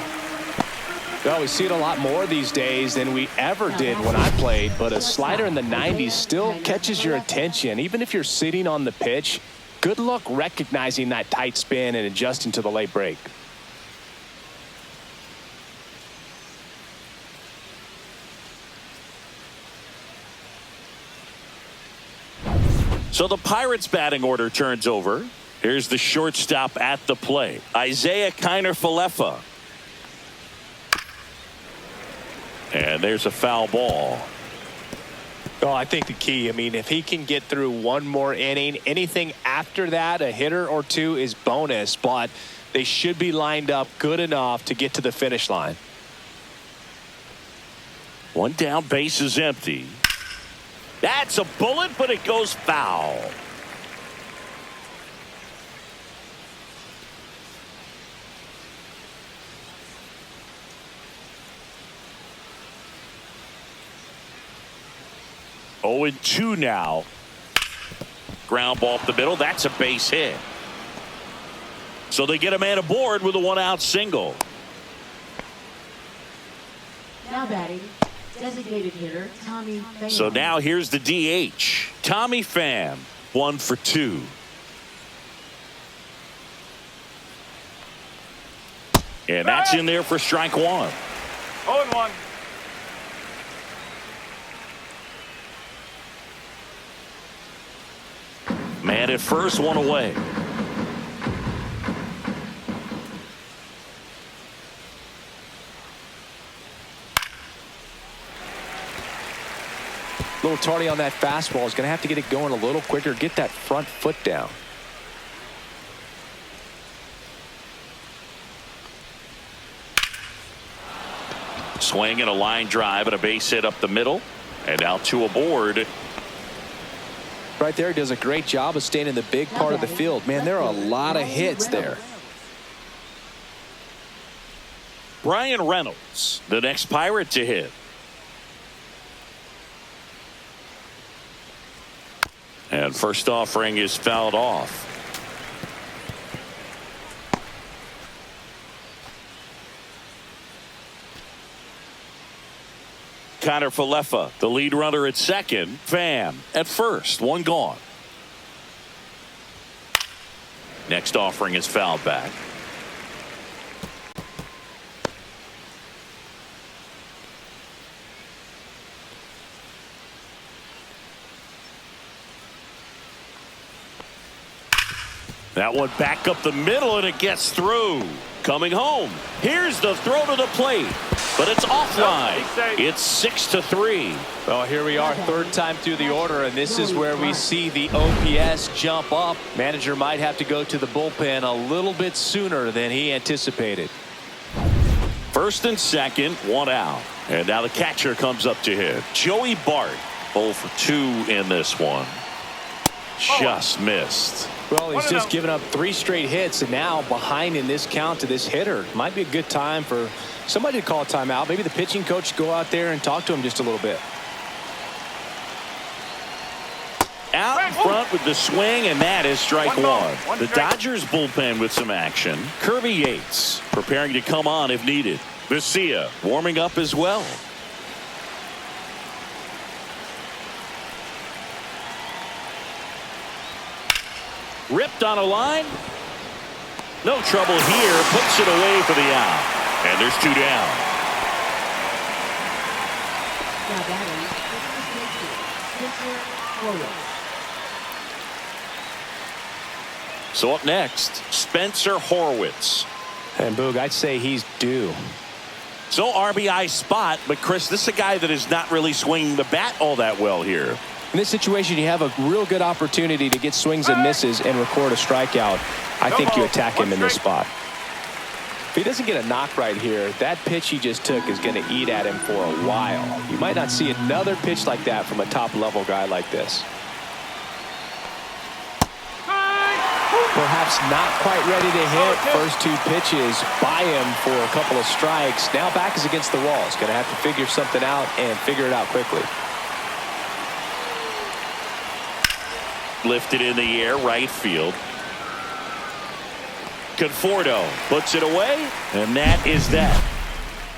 Well, we see it a lot more these days than we ever did when I played, but a slider in the 90s still catches your attention. Even if you're sitting on the pitch, good luck recognizing that tight spin and adjusting to the late break. So the Pirates batting order turns over. Here's the shortstop at the plate, Isaiah Kiner-Falefa. And there's a foul ball. Oh, I think the key, I mean, if he can get through one more inning, anything after that, a hitter or two is bonus, but they should be lined up good enough to get to the finish line. One down, base is empty. That's a bullet, but it goes foul. Oh, 2 now. Ground ball up the middle. That's a base hit. So they get a man aboard with a 1-out single. Now batting, designated hitter Tommy Pham. So now here's the DH, Tommy Pham, 1 for 2. And that's in there for strike 1. 0-1. Man at first, one away. A little tardy on that fastball. Is going to have to get it going a little quicker. Get that front foot down. Swing and a line drive and a base hit up the middle. And now 2 aboard. Right there, he does a great job of staying in the big part of the field. Man, there are a lot of hits there. Brian Reynolds, the next Pirate to hit. And first offering is fouled off. Connor Falefa, the lead runner at second. Pham at first. One gone. Next offering is fouled back. That one back up the middle, and it gets through. Coming home. Here's the throw to the plate, but it's offline. It's 6-3. Well, here we are, third time through the order, and this is where we see the OPS jump up. Manager might have to go to the bullpen a little bit sooner than he anticipated. First and second, one out. And now the catcher comes up to hit. Joey Bart, 0 for 2 in this one. Just missed. Well, he's just given up 3 straight hits, and now behind in this count to this hitter. Might be a good time for somebody to call a timeout. Maybe the pitching coach go out there and talk to him just a little bit. Out in front with the swing, and that is strike one. The Dodgers bullpen with some action. Kirby Yates preparing to come on if needed. Vesia warming up as well. Ripped on a line. No trouble here. Puts it away for the out. And there's 2 down. Now batting, Spencer Horwitz. So up next, Spencer Horwitz. And Boog, I'd say he's due. So RBI spot, but Chris, this is a guy that is not really swinging the bat all that well here. In this situation, you have a real good opportunity to get swings and misses and record a strikeout. I think you attack him in this spot. If he doesn't get a knock right here, that pitch he just took is going to eat at him for a while. You might not see another pitch like that from a top-level guy like this. Perhaps not quite ready to hit. First 2 pitches by him for a couple of strikes. Now back is against the wall. He's going to have to figure something out and figure it out quickly. Lifted in the air, right field. Conforto puts it away, and that is that.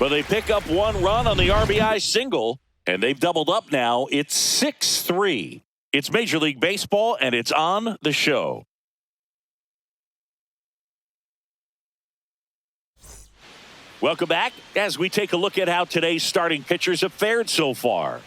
But they pick up 1 run on the RBI single, and they've doubled up now. It's 6-3. It's Major League Baseball, and it's on the show. Welcome back as we take a look at how today's starting pitchers have fared so far.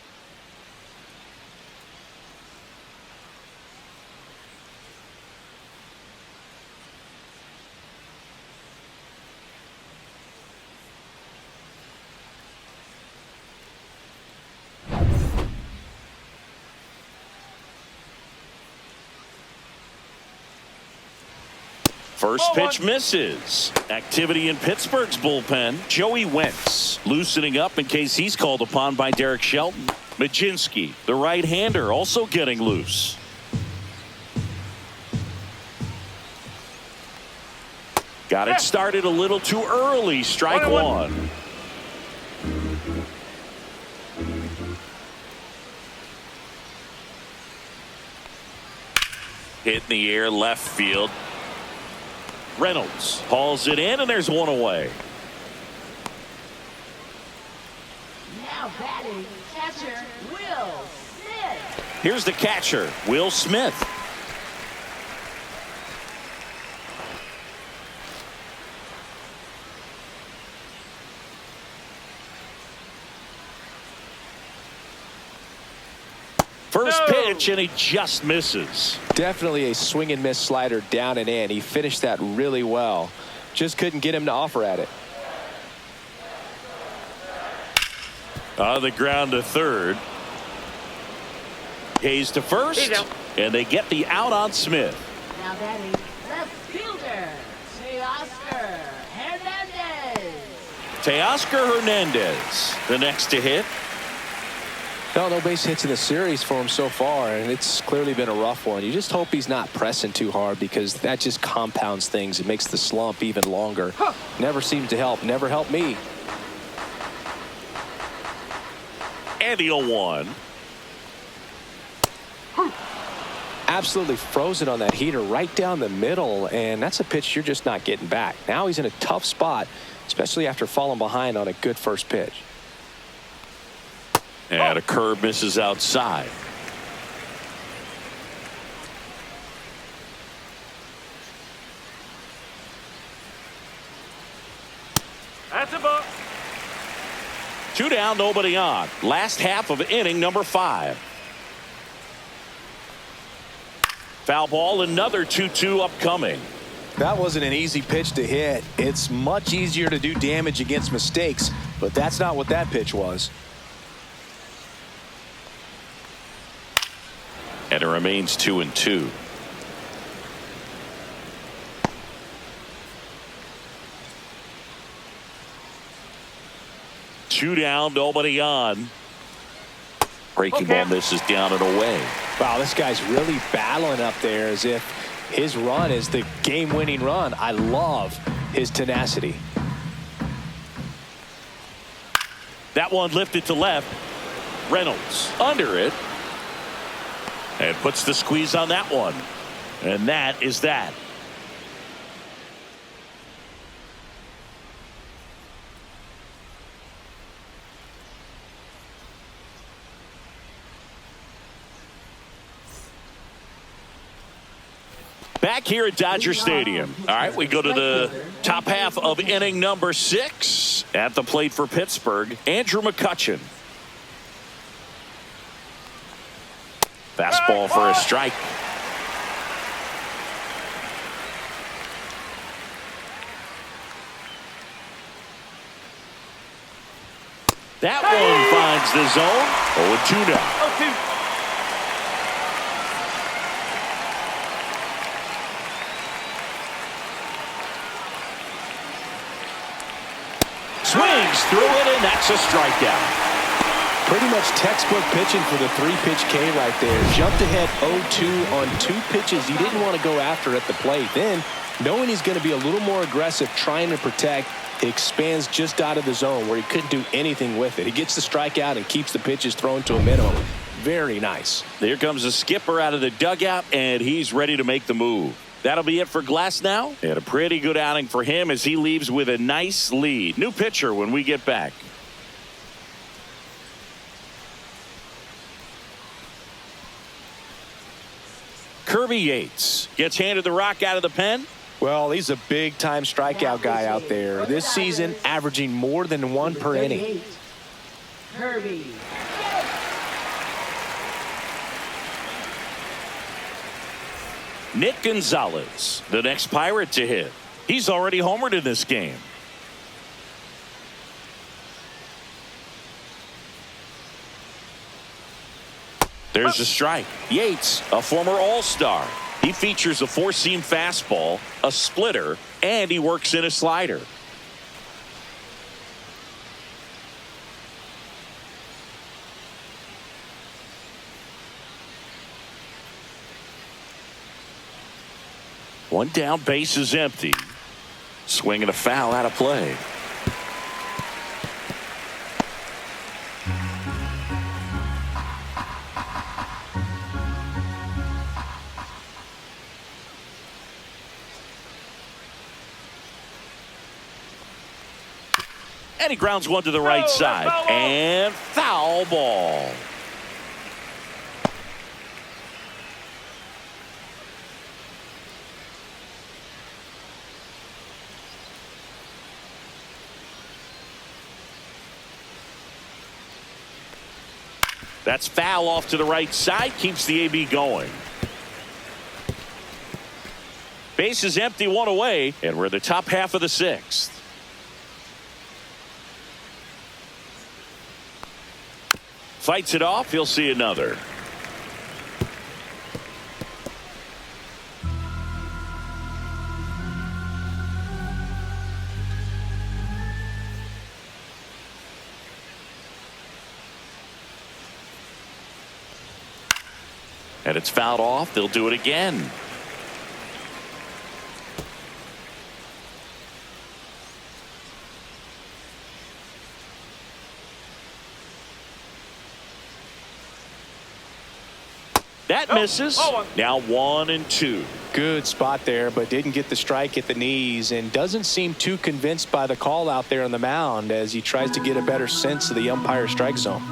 First pitch misses. Activity in Pittsburgh's bullpen. Joey Wentz loosening up in case he's called upon by Derek Shelton. Majinski, the right-hander, also getting loose. Got it started a little too early. Strike one. Hit in the air, left field. Reynolds hauls it in, and there's 1 away. Now batting, catcher Will Smith. Here's the catcher, Will Smith. First pitch, and he just misses. Definitely a swing and miss slider down and in. He finished that really well. Just couldn't get him to offer at it. On the ground to third. Hayes to first, and they get the out on Smith. Now batting left fielder, Teoscar Hernandez. Teoscar Hernandez, the next to hit. No base hits in the series for him so far, and it's clearly been a rough one. You just hope he's not pressing too hard, because that just compounds things. It makes the slump even longer. Never seems to help. Never helped me. And the 0-1. Absolutely frozen on that heater right down the middle, and that's a pitch you're just not getting back. Now he's in a tough spot, especially after falling behind on a good first pitch. And a curve misses outside. That's a ball. 2 down, nobody on. Last half of inning number 5. Foul ball, another 2-2 upcoming. That wasn't an easy pitch to hit. It's much easier to do damage against mistakes, but that's not what that pitch was. And it remains 2-2. Two down, nobody on. Breaking ball misses down and away. Wow, this guy's really battling up there as if his run is the game-winning run. I love his tenacity. That one lifted to left. Reynolds under it. And puts the squeeze on that one. And that is that. Back here at Dodger Stadium. All right, we go to the top half of inning number 6. At the plate for Pittsburgh, Andrew McCutchen. Fastball for a strike. That one finds the zone. 0-2 now. 0-2. Swings through it, and that's a strikeout. Pretty much textbook pitching for the 3-pitch K right there. Jumped ahead 0-2 on 2 pitches he didn't want to go after at the plate. Then, knowing he's going to be a little more aggressive trying to protect, he expands just out of the zone where he couldn't do anything with it. He gets the strikeout and keeps the pitches thrown to a minimum. Very nice. There comes the skipper out of the dugout, and he's ready to make the move. That'll be it for Glass now. And a pretty good outing for him as he leaves with a nice lead. New pitcher when we get back. Kirby Yates gets handed the rock out of the pen. Well, he's a big-time strikeout guy out there. This season, averaging more than 1 per inning. Kirby. Nick Gonzalez, the next Pirate to hit. He's already homered in this game. There's a strike. Yates, a former All-Star. He features a 4-seam fastball, a splitter, and he works in a slider. One down, base is empty. Swing and a foul out of play. And he grounds one to the right side. And foul ball. That's foul off to the right side. Keeps the AB going. Base is empty, one away, and we're in the top half of the sixth. Fights it off. He'll see another. And it's fouled off. They'll do it again. That misses. Now 1-2. Good spot there, but didn't get the strike at the knees and doesn't seem too convinced by the call out there on the mound as he tries to get a better sense of the umpire's strike zone.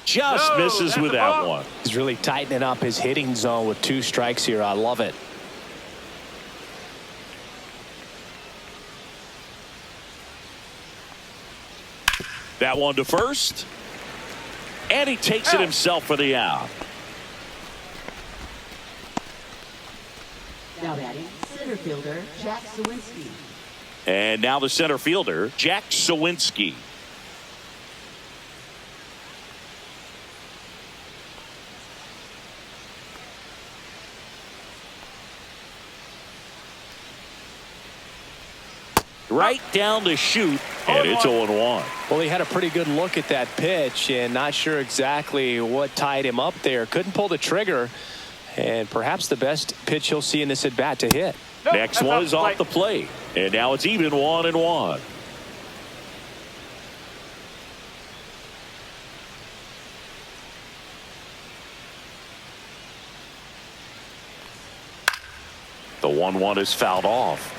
Just misses with that one. He's really tightening up his hitting zone with 2 strikes here. I love it. That one to first. And he takes it himself for the out. Now batting, center fielder Jack Sawinski. And now the center fielder, Jack Sawinski. Right down the chute, and it's 0-1. Well, he had a pretty good look at that pitch and not sure exactly what tied him up there. Couldn't pull the trigger, and perhaps the best pitch he'll see in this at bat to hit. Next one is off the plate, and now it's even 1-1. The 1-1 is fouled off.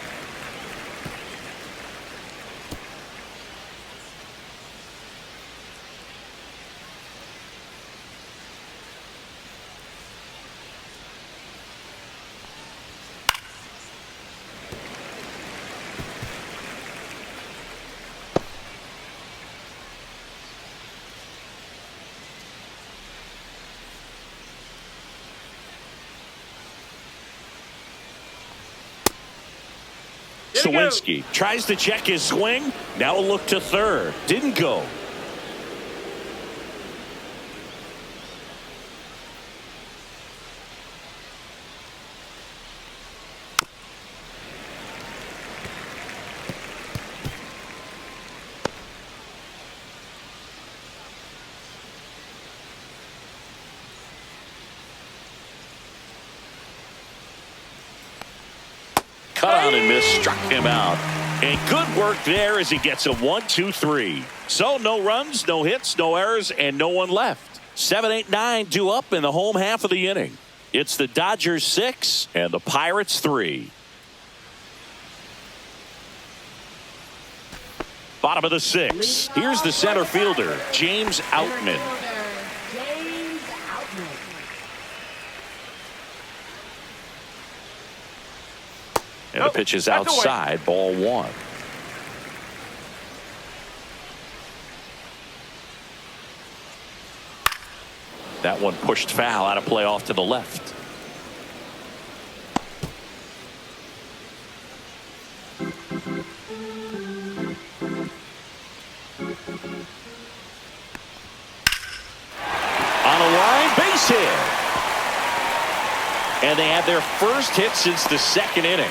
Sawinski tries to check his swing. Now a look to third. Didn't go. Cut on and miss, struck him out. And good work there as he gets a 1-2-3. So no runs, no hits, no errors, and no one left. 7, 8, 9 due up in the home half of the inning. It's the Dodgers 6 and the Pirates 3. Bottom of the 6. Here's the center fielder, James Outman. And the pitch is outside, ball 1. That one pushed foul, out of play off to the left. On a line, base hit. And they had their first hit since the second inning.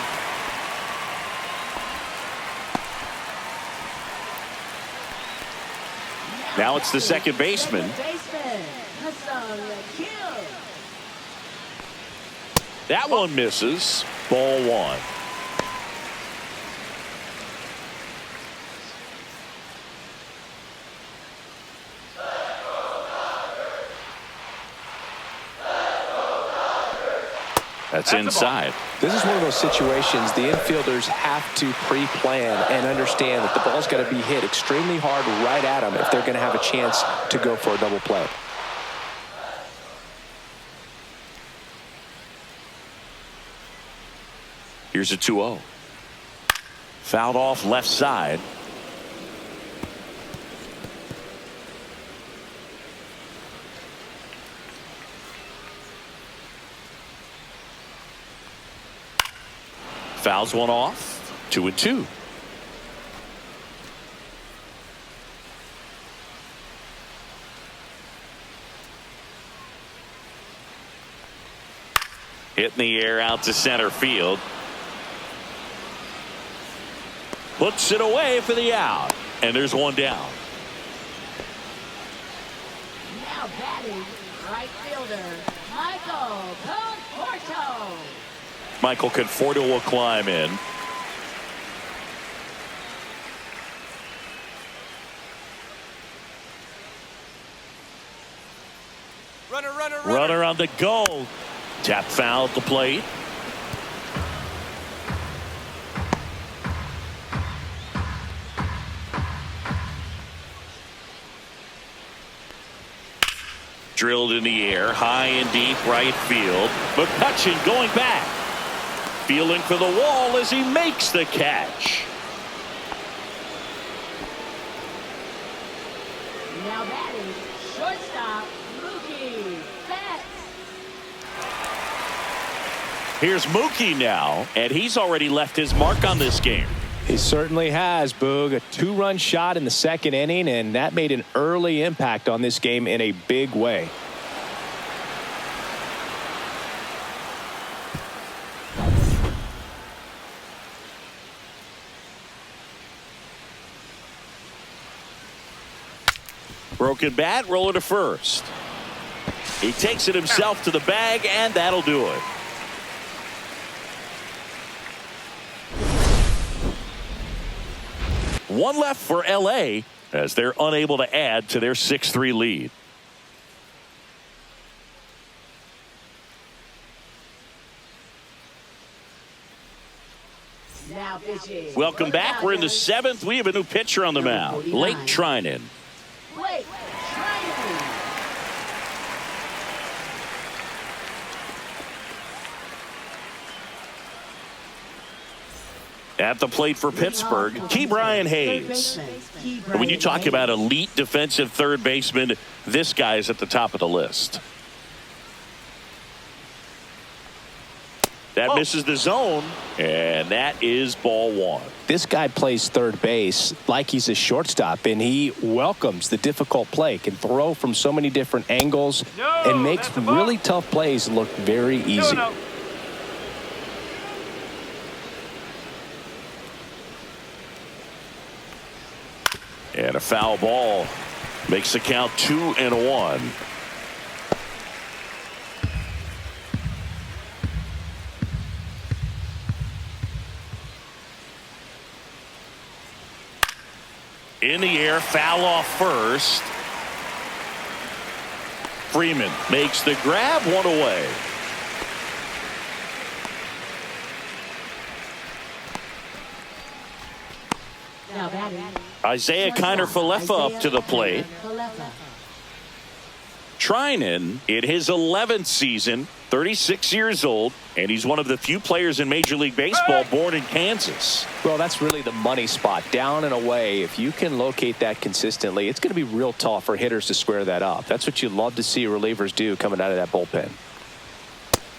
Now it's the second baseman. That one misses. Ball 1. That's inside. This is one of those situations the infielders have to pre-plan and understand that the ball's got to be hit extremely hard right at them if they're going to have a chance to go for a double play. Here's a 2-0. Fouled off left side. Fouls one off. 2-2. Hit in the air out to center field. Puts it away for the out. And there's one down. Now batting, right fielder, Michael Conforto. Michael Conforto will climb in. Runner on the go. Tap foul at the plate. Drilled in the air, high and deep right field. McCutchen going back. Feeling for the wall as he makes the catch. Now batting, shortstop, Mookie Betts. Here's Mookie now, and he's already left his mark on this game. He certainly has, Boog. A 2-run shot in the second inning, and that made an early impact on this game in a big way. Broken bat, roller to first. He takes it himself to the bag, and that'll do it. One left for LA as they're unable to add to their 6-3 lead. Now pitching. Welcome back. We're in the 7th. We have a new pitcher on the mound, Blake Trinan. Blake Trinan. At the plate for Pittsburgh, Ke'Bryan Hayes. When you talk about elite defensive third baseman, this guy is at the top of the list. That misses the zone, and that is ball one. This guy plays third base like he's a shortstop, and he welcomes the difficult play, can throw from so many different angles, and makes really tough plays look very easy. And a foul ball makes the count 2-1. In the air, foul off first. Freeman makes the grab, one away. Now batting. Isaiah Kiner-Falefa up to the plate. Trinan in his 11th season, 36 years old, and he's one of the few players in Major League Baseball born in Kansas. Well, that's really the money spot, down and away. If you can locate that consistently, it's going to be real tough for hitters to square that up. That's what you love to see relievers do coming out of that bullpen.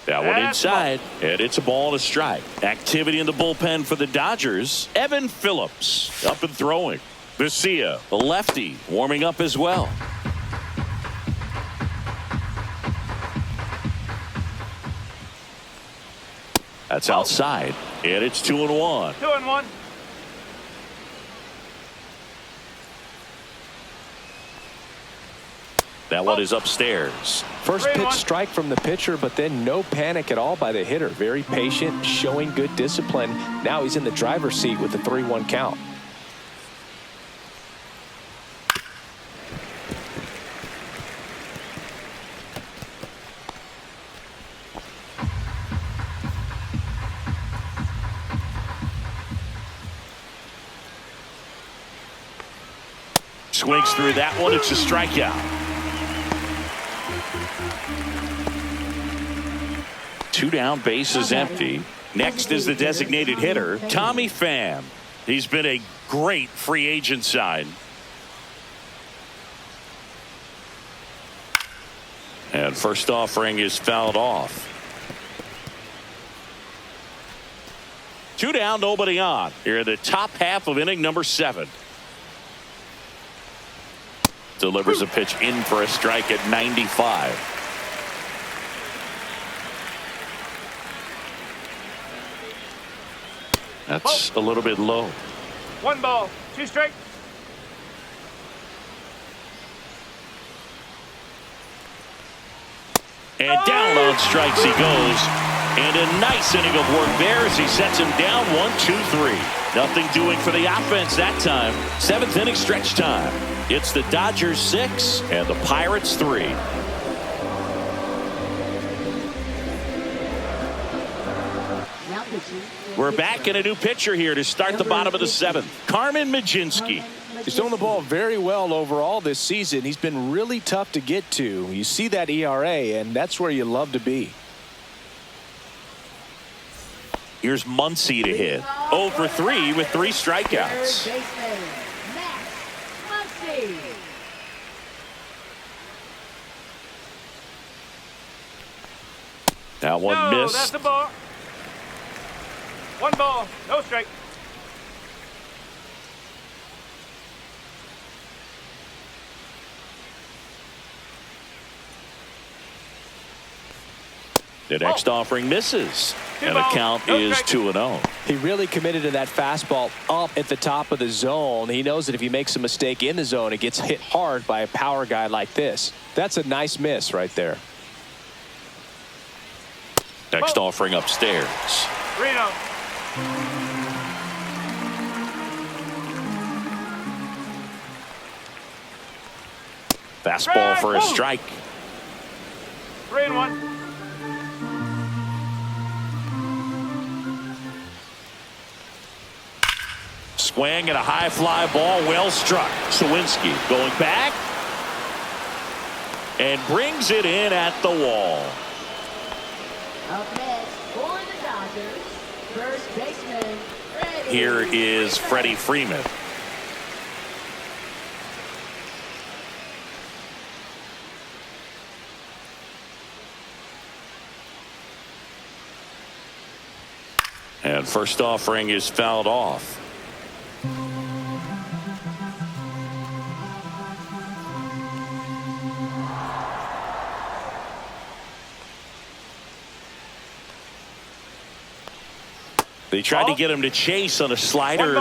That one inside, and it's a ball and a strike. Activity in the bullpen for the Dodgers. Evan Phillips up and throwing. Garcia, the lefty, warming up as well. That's outside, and it's 2-1. 2-1. That one is upstairs. First pitch strike from the pitcher, but then no panic at all by the hitter. Very patient, showing good discipline. Now he's in the driver's seat with the 3-1 count. Swings through that one. It's a strikeout. 2 down, base is empty. Next is the designated hitter, Tommy Pham. He's been a great free agent sign. And first offering is fouled off. 2 down, nobody on. Here in the top half of inning number 7. Delivers a pitch in for a strike at 95. That's a little bit low. 1 ball, 2 strikes. And down on strikes he goes. And a nice inning of work there as he sets him down 1-2-3. Nothing doing for the offense that time. 7th inning stretch time. It's the Dodgers 6 and the Pirates 3. We're back in a new pitcher here to start the bottom of the 7th. Carmen Mlodzinski. He's thrown the ball very well overall this season. He's been really tough to get to. You see that ERA, and that's where you love to be. Here's Muncy to hit. 0 for 3 with 3 strikeouts. That one missed. That's a ball. 1 ball, no strike. The next offering misses. And the count is 2-0. He really committed to that fastball up at the top of the zone. He knows that if he makes a mistake in the zone, it gets hit hard by a power guy like this. That's a nice miss right there. Next offering upstairs. 3-0. Fastball for a strike. 3-1. Swing and a high fly ball, well struck. Sawinski going back and brings it in at the wall. Up next for the Dodgers, first baseman Freddie. Here is Freddie Freeman. And first offering is fouled off. They tried to get him to chase on a slider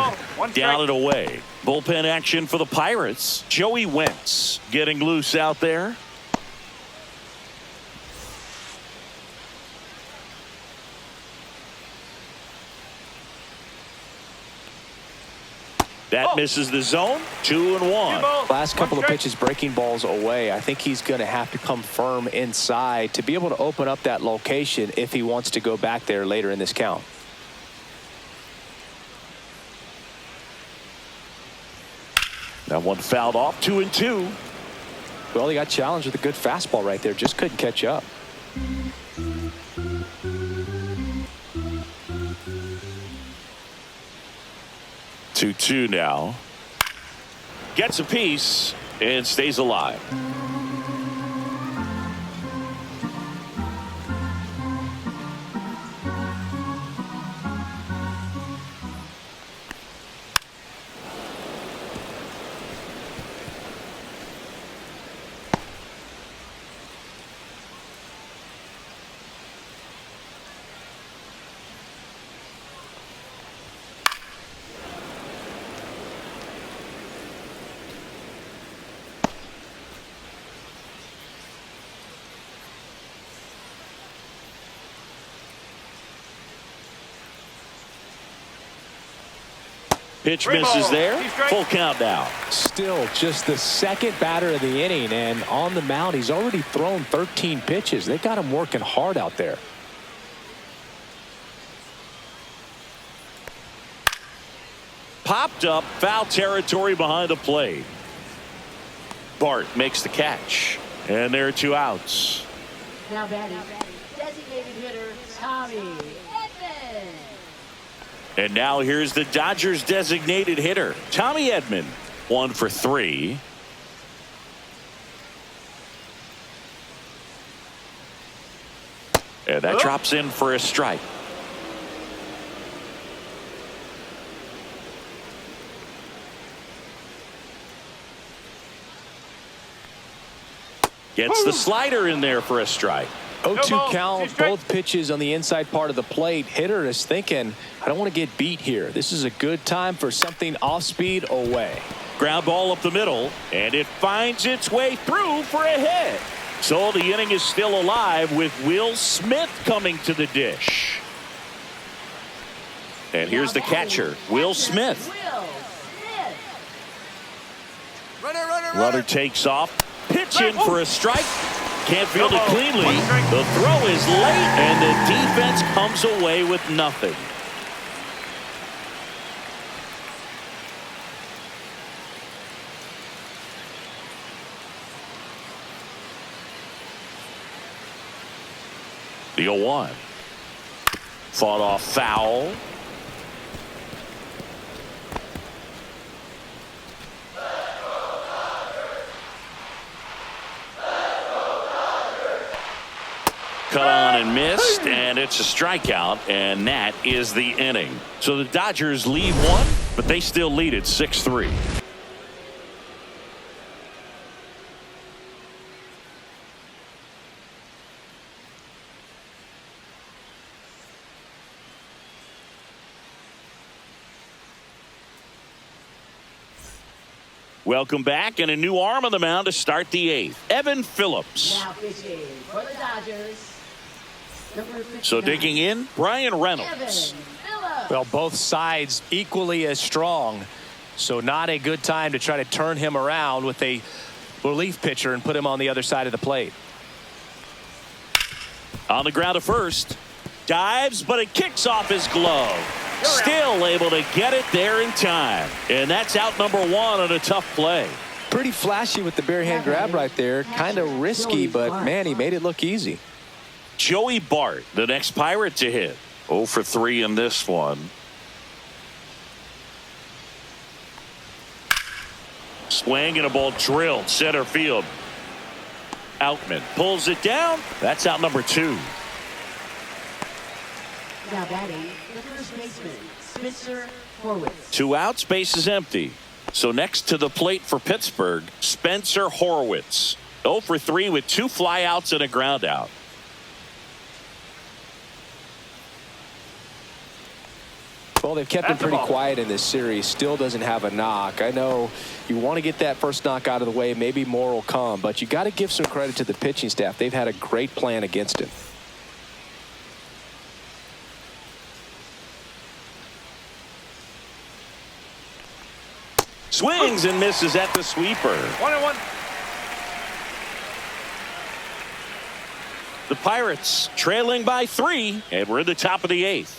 down and away. Bullpen action for the Pirates. Joey Wentz getting loose out there. That misses the zone. 2-1. Last couple of pitches breaking balls away. I think he's going to have to come firm inside to be able to open up that location if he wants to go back there later in this count. That one fouled off. 2-2. Well, he got challenged with a good fastball right there. Just couldn't catch up. Two now. Gets a piece and stays alive. Pitch misses there. Full count now. Still just the second batter of the inning, and on the mound he's already thrown 13 pitches. They got him working hard out there. Popped up, foul territory behind the plate. Bart makes the catch, and there are 2 outs. Now batting, designated hitter Tommy Edman. And now here's the Dodgers designated hitter, Tommy Edman, 1 for 3. And that drops in for a strike. Gets the slider in there for a strike. 0-2 count, both pitches on the inside part of the plate. Hitter is thinking, I don't want to get beat here. This is a good time for something off speed away. Ground ball up the middle, and it finds its way through for a hit. So the inning is still alive with Will Smith coming to the dish. And here's the catcher, Will Smith. Runner takes off, pitch in for a strike. Can't field it cleanly. The throw is late, and the defense comes away with nothing. The 0-1. Fought off foul. Cut on and missed, and it's a strikeout, and that is the inning. So the Dodgers lead one, but they still lead it 6-3. Welcome back, and a new arm on the mound to start the 8th. Evan Phillips. Now pitching for the Dodgers. So digging in, Brian Reynolds. Well, both sides equally as strong. So not a good time to try to turn him around with a relief pitcher and put him on the other side of the plate. On the ground to first. Dives, but it kicks off his glove. Still able to get it there in time. And that's out number 1 on a tough play. Pretty flashy with the bare hand grab right there. Kind of risky, but man, he made it look easy. Joey Bart, the next Pirate to hit. 0 for 3 in this one. Swing and a ball drilled center field. Outman pulls it down. That's out number 2. Now batting, the first baseman, Spencer Horwitz. 2 outs, base is empty. So next to the plate for Pittsburgh, Spencer Horwitz. 0 for 3 with 2 flyouts and a ground out. Well, they've kept him pretty quiet in this series. Still doesn't have a knock. I know you want to get that first knock out of the way. Maybe more will come, but you got to give some credit to the pitching staff. They've had a great plan against him. Swings and misses at the sweeper. 1-1. The Pirates trailing by 3, and we're in the top of the 8th.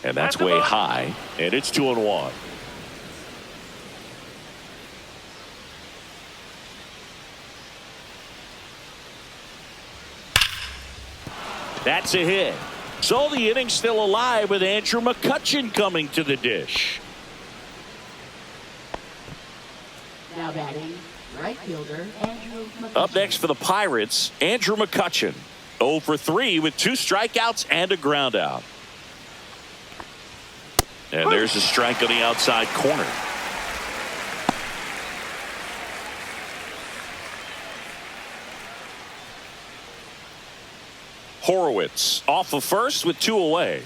And that's way high, and it's 2-1. That's a hit. So the inning's still alive with Andrew McCutchen coming to the dish. Now batting, right fielder, Andrew McCutchen. Up next for the Pirates, Andrew McCutchen. 0 for 3 with 2 strikeouts and a ground out. And there's a strike on the outside corner. Horowitz off of first with 2 away.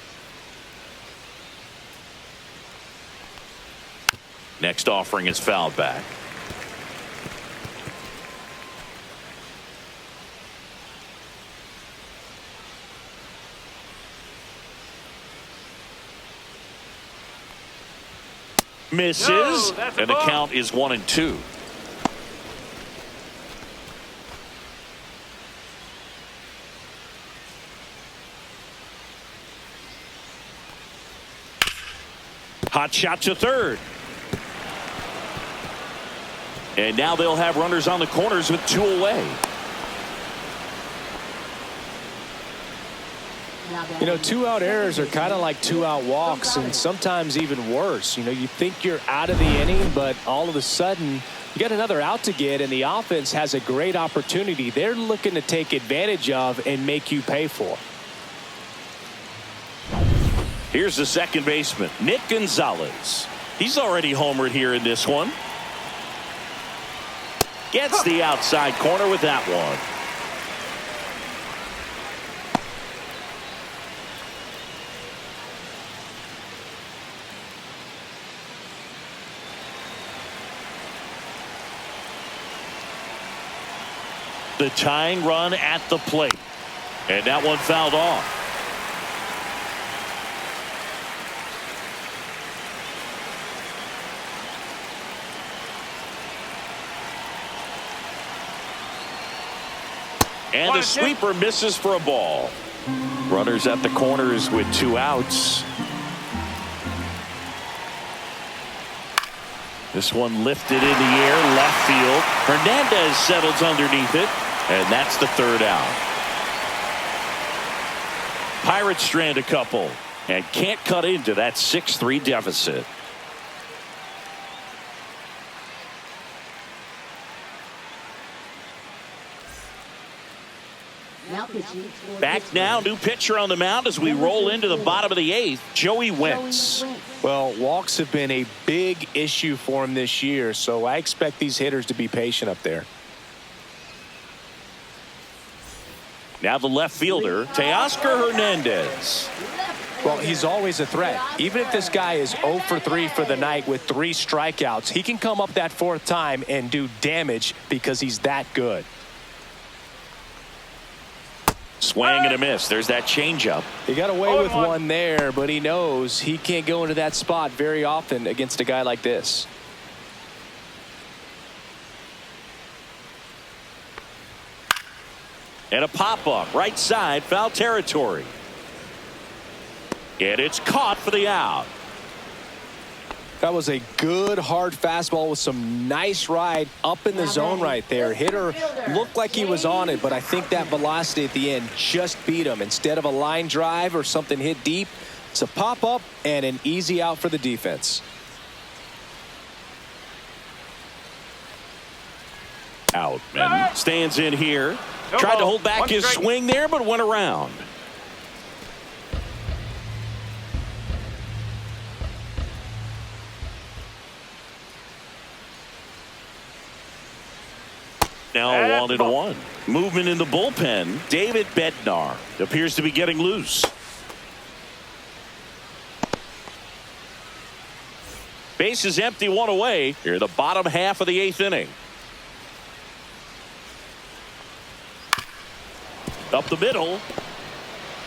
Next offering is fouled back. Misses, and the count is 1-2. Hot shot to third. And now they'll have runners on the corners with 2 away. You know, 2-out errors are kind of like 2-out walks, and sometimes even worse. You know, you think you're out of the inning, but all of a sudden you got another out to get, and the offense has a great opportunity they're looking to take advantage of and make you pay for. Here's the second baseman, Nick Gonzalez. He's already homered here in this one. Gets the outside corner with that one. The tying run at the plate. And that one fouled off. And the sweeper misses for a ball. Runners at the corners with 2 outs. This one lifted in the air, left field. Hernandez settles underneath it, and that's the 3rd out. Pirates strand a couple and can't cut into that 6-3 deficit. Back now, new pitcher on the mound as we roll into the bottom of the 8th, Joey Wentz. Well, walks have been a big issue for him this year, so I expect these hitters to be patient up there. Now the left fielder, Teoscar Hernandez. Well, he's always a threat. Even if this guy is 0 for 3 for the night with 3 strikeouts, he can come up that 4th time and do damage because he's that good. Swing and a miss. There's that changeup. He got away with one there, but he knows he can't go into that spot very often against a guy like this. And a pop-up right side, foul territory. And it's caught for the out. That was a good hard fastball with some nice ride up in the zone right there. Hitter looked like he was on it, but I think that velocity at the end just beat him. Instead of a line drive or something hit deep, it's a pop-up and an easy out for the defense. Out and stands in here. Tried to hold back his swing there, but went around. Now 1-1. Movement in the bullpen. David Bednar appears to be getting loose. Base is empty, 1 away. Here, the bottom half of the 8th inning. Up the middle.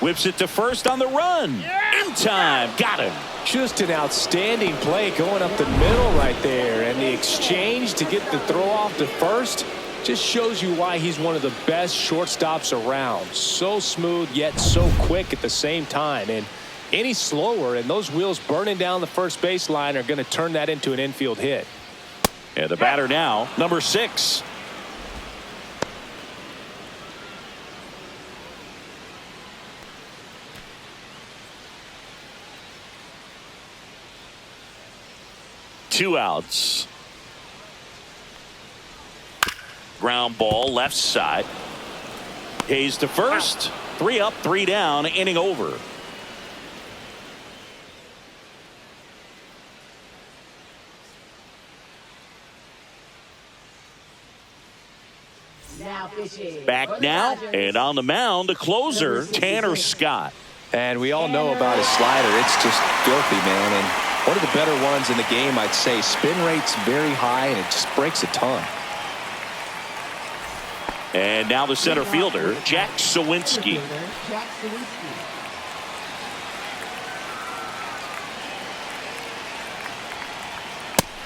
Whips it to first on the run. In time. Got him. Just an outstanding play going up the middle right there. And the exchange to get the throw off to first just shows you why he's one of the best shortstops around. So smooth yet so quick at the same time. And any slower and those wheels burning down the first baseline are going to turn that into an infield hit. And the batter now, number 6. Two outs. Ground ball left side. Hayes to first. 3 up, 3 down, inning over. Back now, and on the mound, the closer, Tanner Scott. And we all know about his slider. It's just filthy, man. And one of the better ones in the game, I'd say. Spin rate's very high, and it just breaks a ton. And now the center fielder, Jack Sawinski.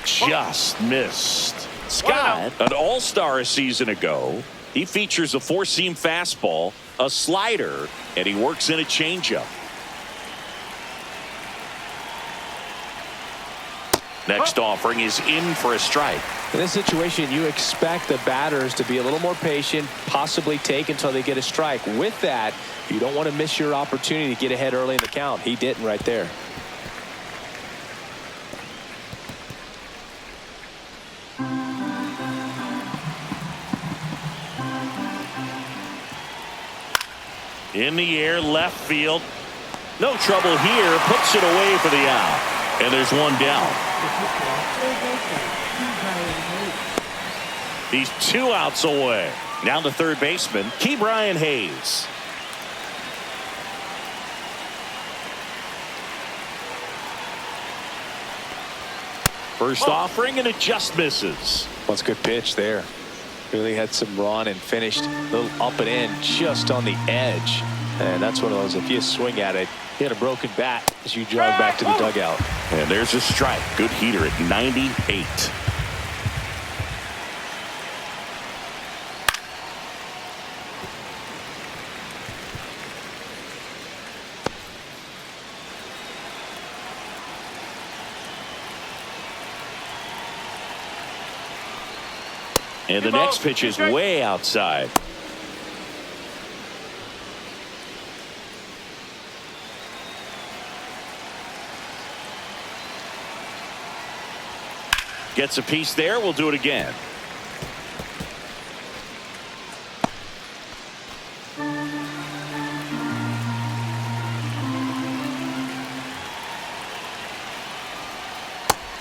Just missed. Scott, an all-star a season ago. He features a 4-seam fastball, a slider, and he works in a changeup. Next offering is in for a strike. In this situation, you expect the batters to be a little more patient, possibly take until they get a strike. With that, you don't want to miss your opportunity to get ahead early in the count. He didn't right there. In the air, left field. No trouble here. Puts it away for the out. And there's one down. He's 2 outs away. Now the third baseman, Brian Hayes. First offering, and it just misses. That's a good pitch there. Really had some run and finished a little up and in just on the edge. And that's one of those, if you swing at it, you hit a broken bat as you jog back to the dugout. And there's a strike. Good heater at 98. And the next pitch is way outside. Gets a piece there. We'll do it again.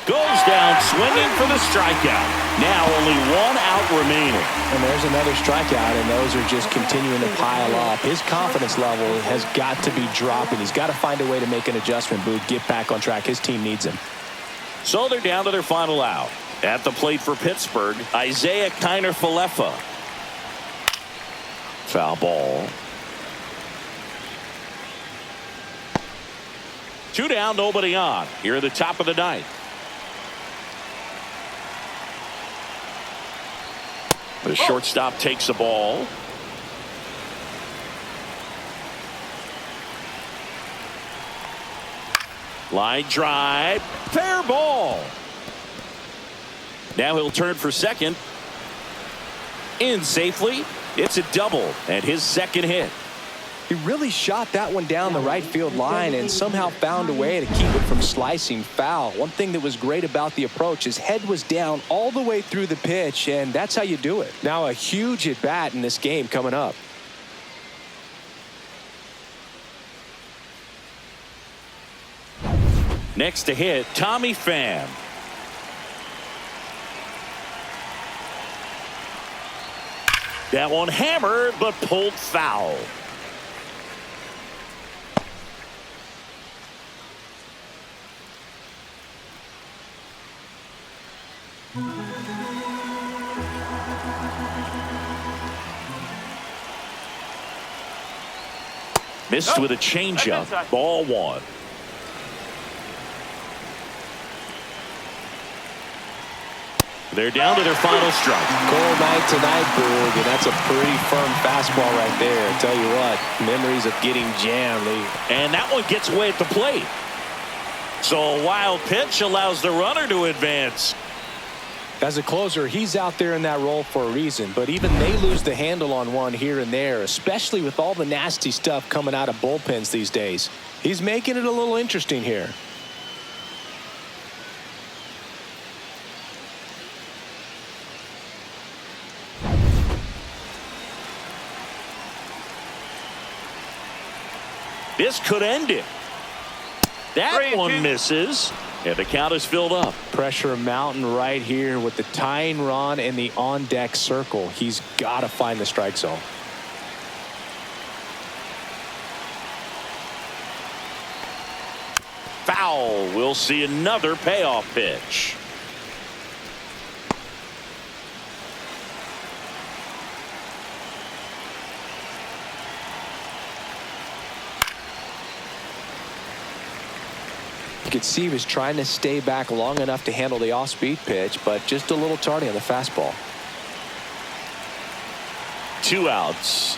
Goes down swinging for the strikeout. Now only 1 out remaining. And there's another strikeout, and those are just continuing to pile up. His confidence level has got to be dropping. He's got to find a way to make an adjustment, Boog, get back on track. His team needs him. So they're down to their final out. At the plate for Pittsburgh, Isaiah Kiner-Falefa. Foul ball. 2 down, nobody on. Here at the top of the ninth. The shortstop takes the ball. Line drive. Fair ball. Now he'll turn for second. In safely. It's a double and his second hit. He really shot that one down the right field line and somehow found a way to keep it from slicing foul. One thing that was great about the approach, his head was down all the way through the pitch, and that's how you do it. Now a huge at bat in this game coming up. Next to hit, Tommy Pham. That one hammered but pulled foul. Missed with a changeup. Ball 1. They're down to their final strike. Cold night tonight, Boog, and that's a pretty firm fastball right there. I tell you what, memories of getting jammed. And that one gets away at the plate. So a wild pitch allows the runner to advance. As a closer, he's out there in that role for a reason, but even they lose the handle on one here and there, especially with all the nasty stuff coming out of bullpens these days. He's making it a little interesting here. This could end it. That one misses. And the count is filled up. Pressure mountain right here with the tying run and the on-deck circle. He's got to find the strike zone. Foul. We'll see another payoff pitch. You could see he was trying to stay back long enough to handle the off-speed pitch, but just a little tardy on the fastball. 2 outs.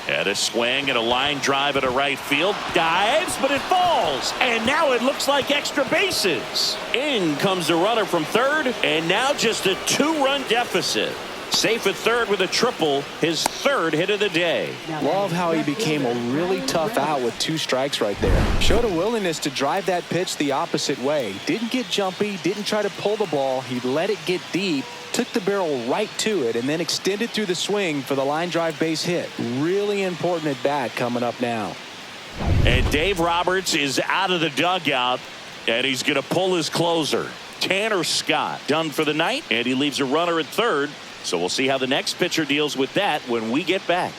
And a swing and a line drive at a right field. Dives, but it falls. And now it looks like extra bases. In comes the runner from third. And now just a 2-run deficit. Safe at third with a triple. His third hit of the day. Love how he became a really tough out with 2 strikes right there. Showed a willingness to drive that pitch the opposite way. Didn't get jumpy. Didn't try to pull the ball. He let it get deep. Took the barrel right to it and then extended through the swing for the line drive base hit. Really important at bat coming up now. And Dave Roberts is out of the dugout, and he's going to pull his closer. Tanner Scott done for the night, and he leaves a runner at third. So we'll see how the next pitcher deals with that when we get back.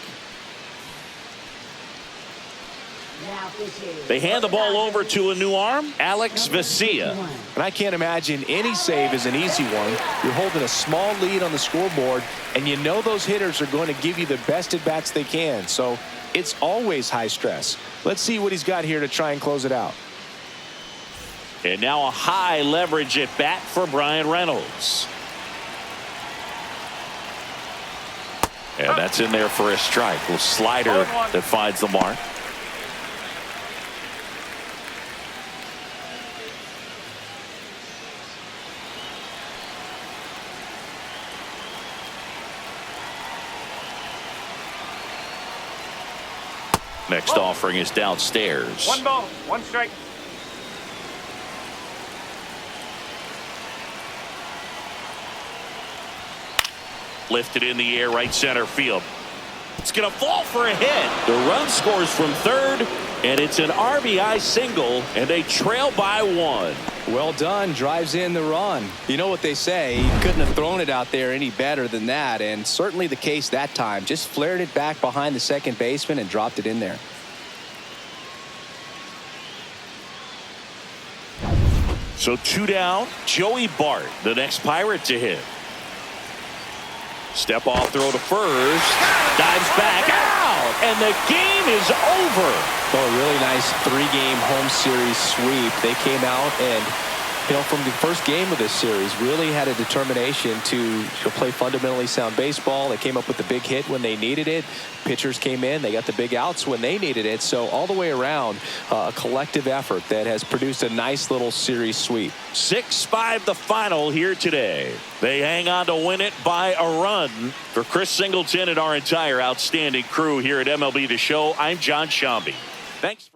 They hand the ball over to a new arm, Alex Vesia. And I can't imagine any save is an easy one. You're holding a small lead on the scoreboard, and you know those hitters are going to give you the best at bats they can. So it's always high stress. Let's see what he's got here to try and close it out. And now a high leverage at bat for Brian Reynolds. And that's in there for a strike. A little slider that finds the mark. Next offering is downstairs. 1 ball, 1 strike. Lifted in the air, right center field. It's going to fall for a hit. The run scores from third, and it's an RBI single, and they trail by 1. Well done. Drives in the run. You know what they say, he couldn't have thrown it out there any better than that, and certainly the case that time. Just flared it back behind the second baseman and dropped it in there. So 2 down. Joey Bart, the next Pirate to hit. Step off throw to first. Dives back out. And the game is over. Oh, a really nice 3-game home series sweep. They came out and, from the first game of this series, really had a determination to play fundamentally sound baseball. They came up with the big hit when they needed it. Pitchers came in. They got the big outs when they needed it. So all the way around, a collective effort that has produced a nice little series sweep. 6-5 the final here today. They hang on to win it by a run. For Chris Singleton and our entire outstanding crew here at MLB The Show, I'm John Shambi. Thanks.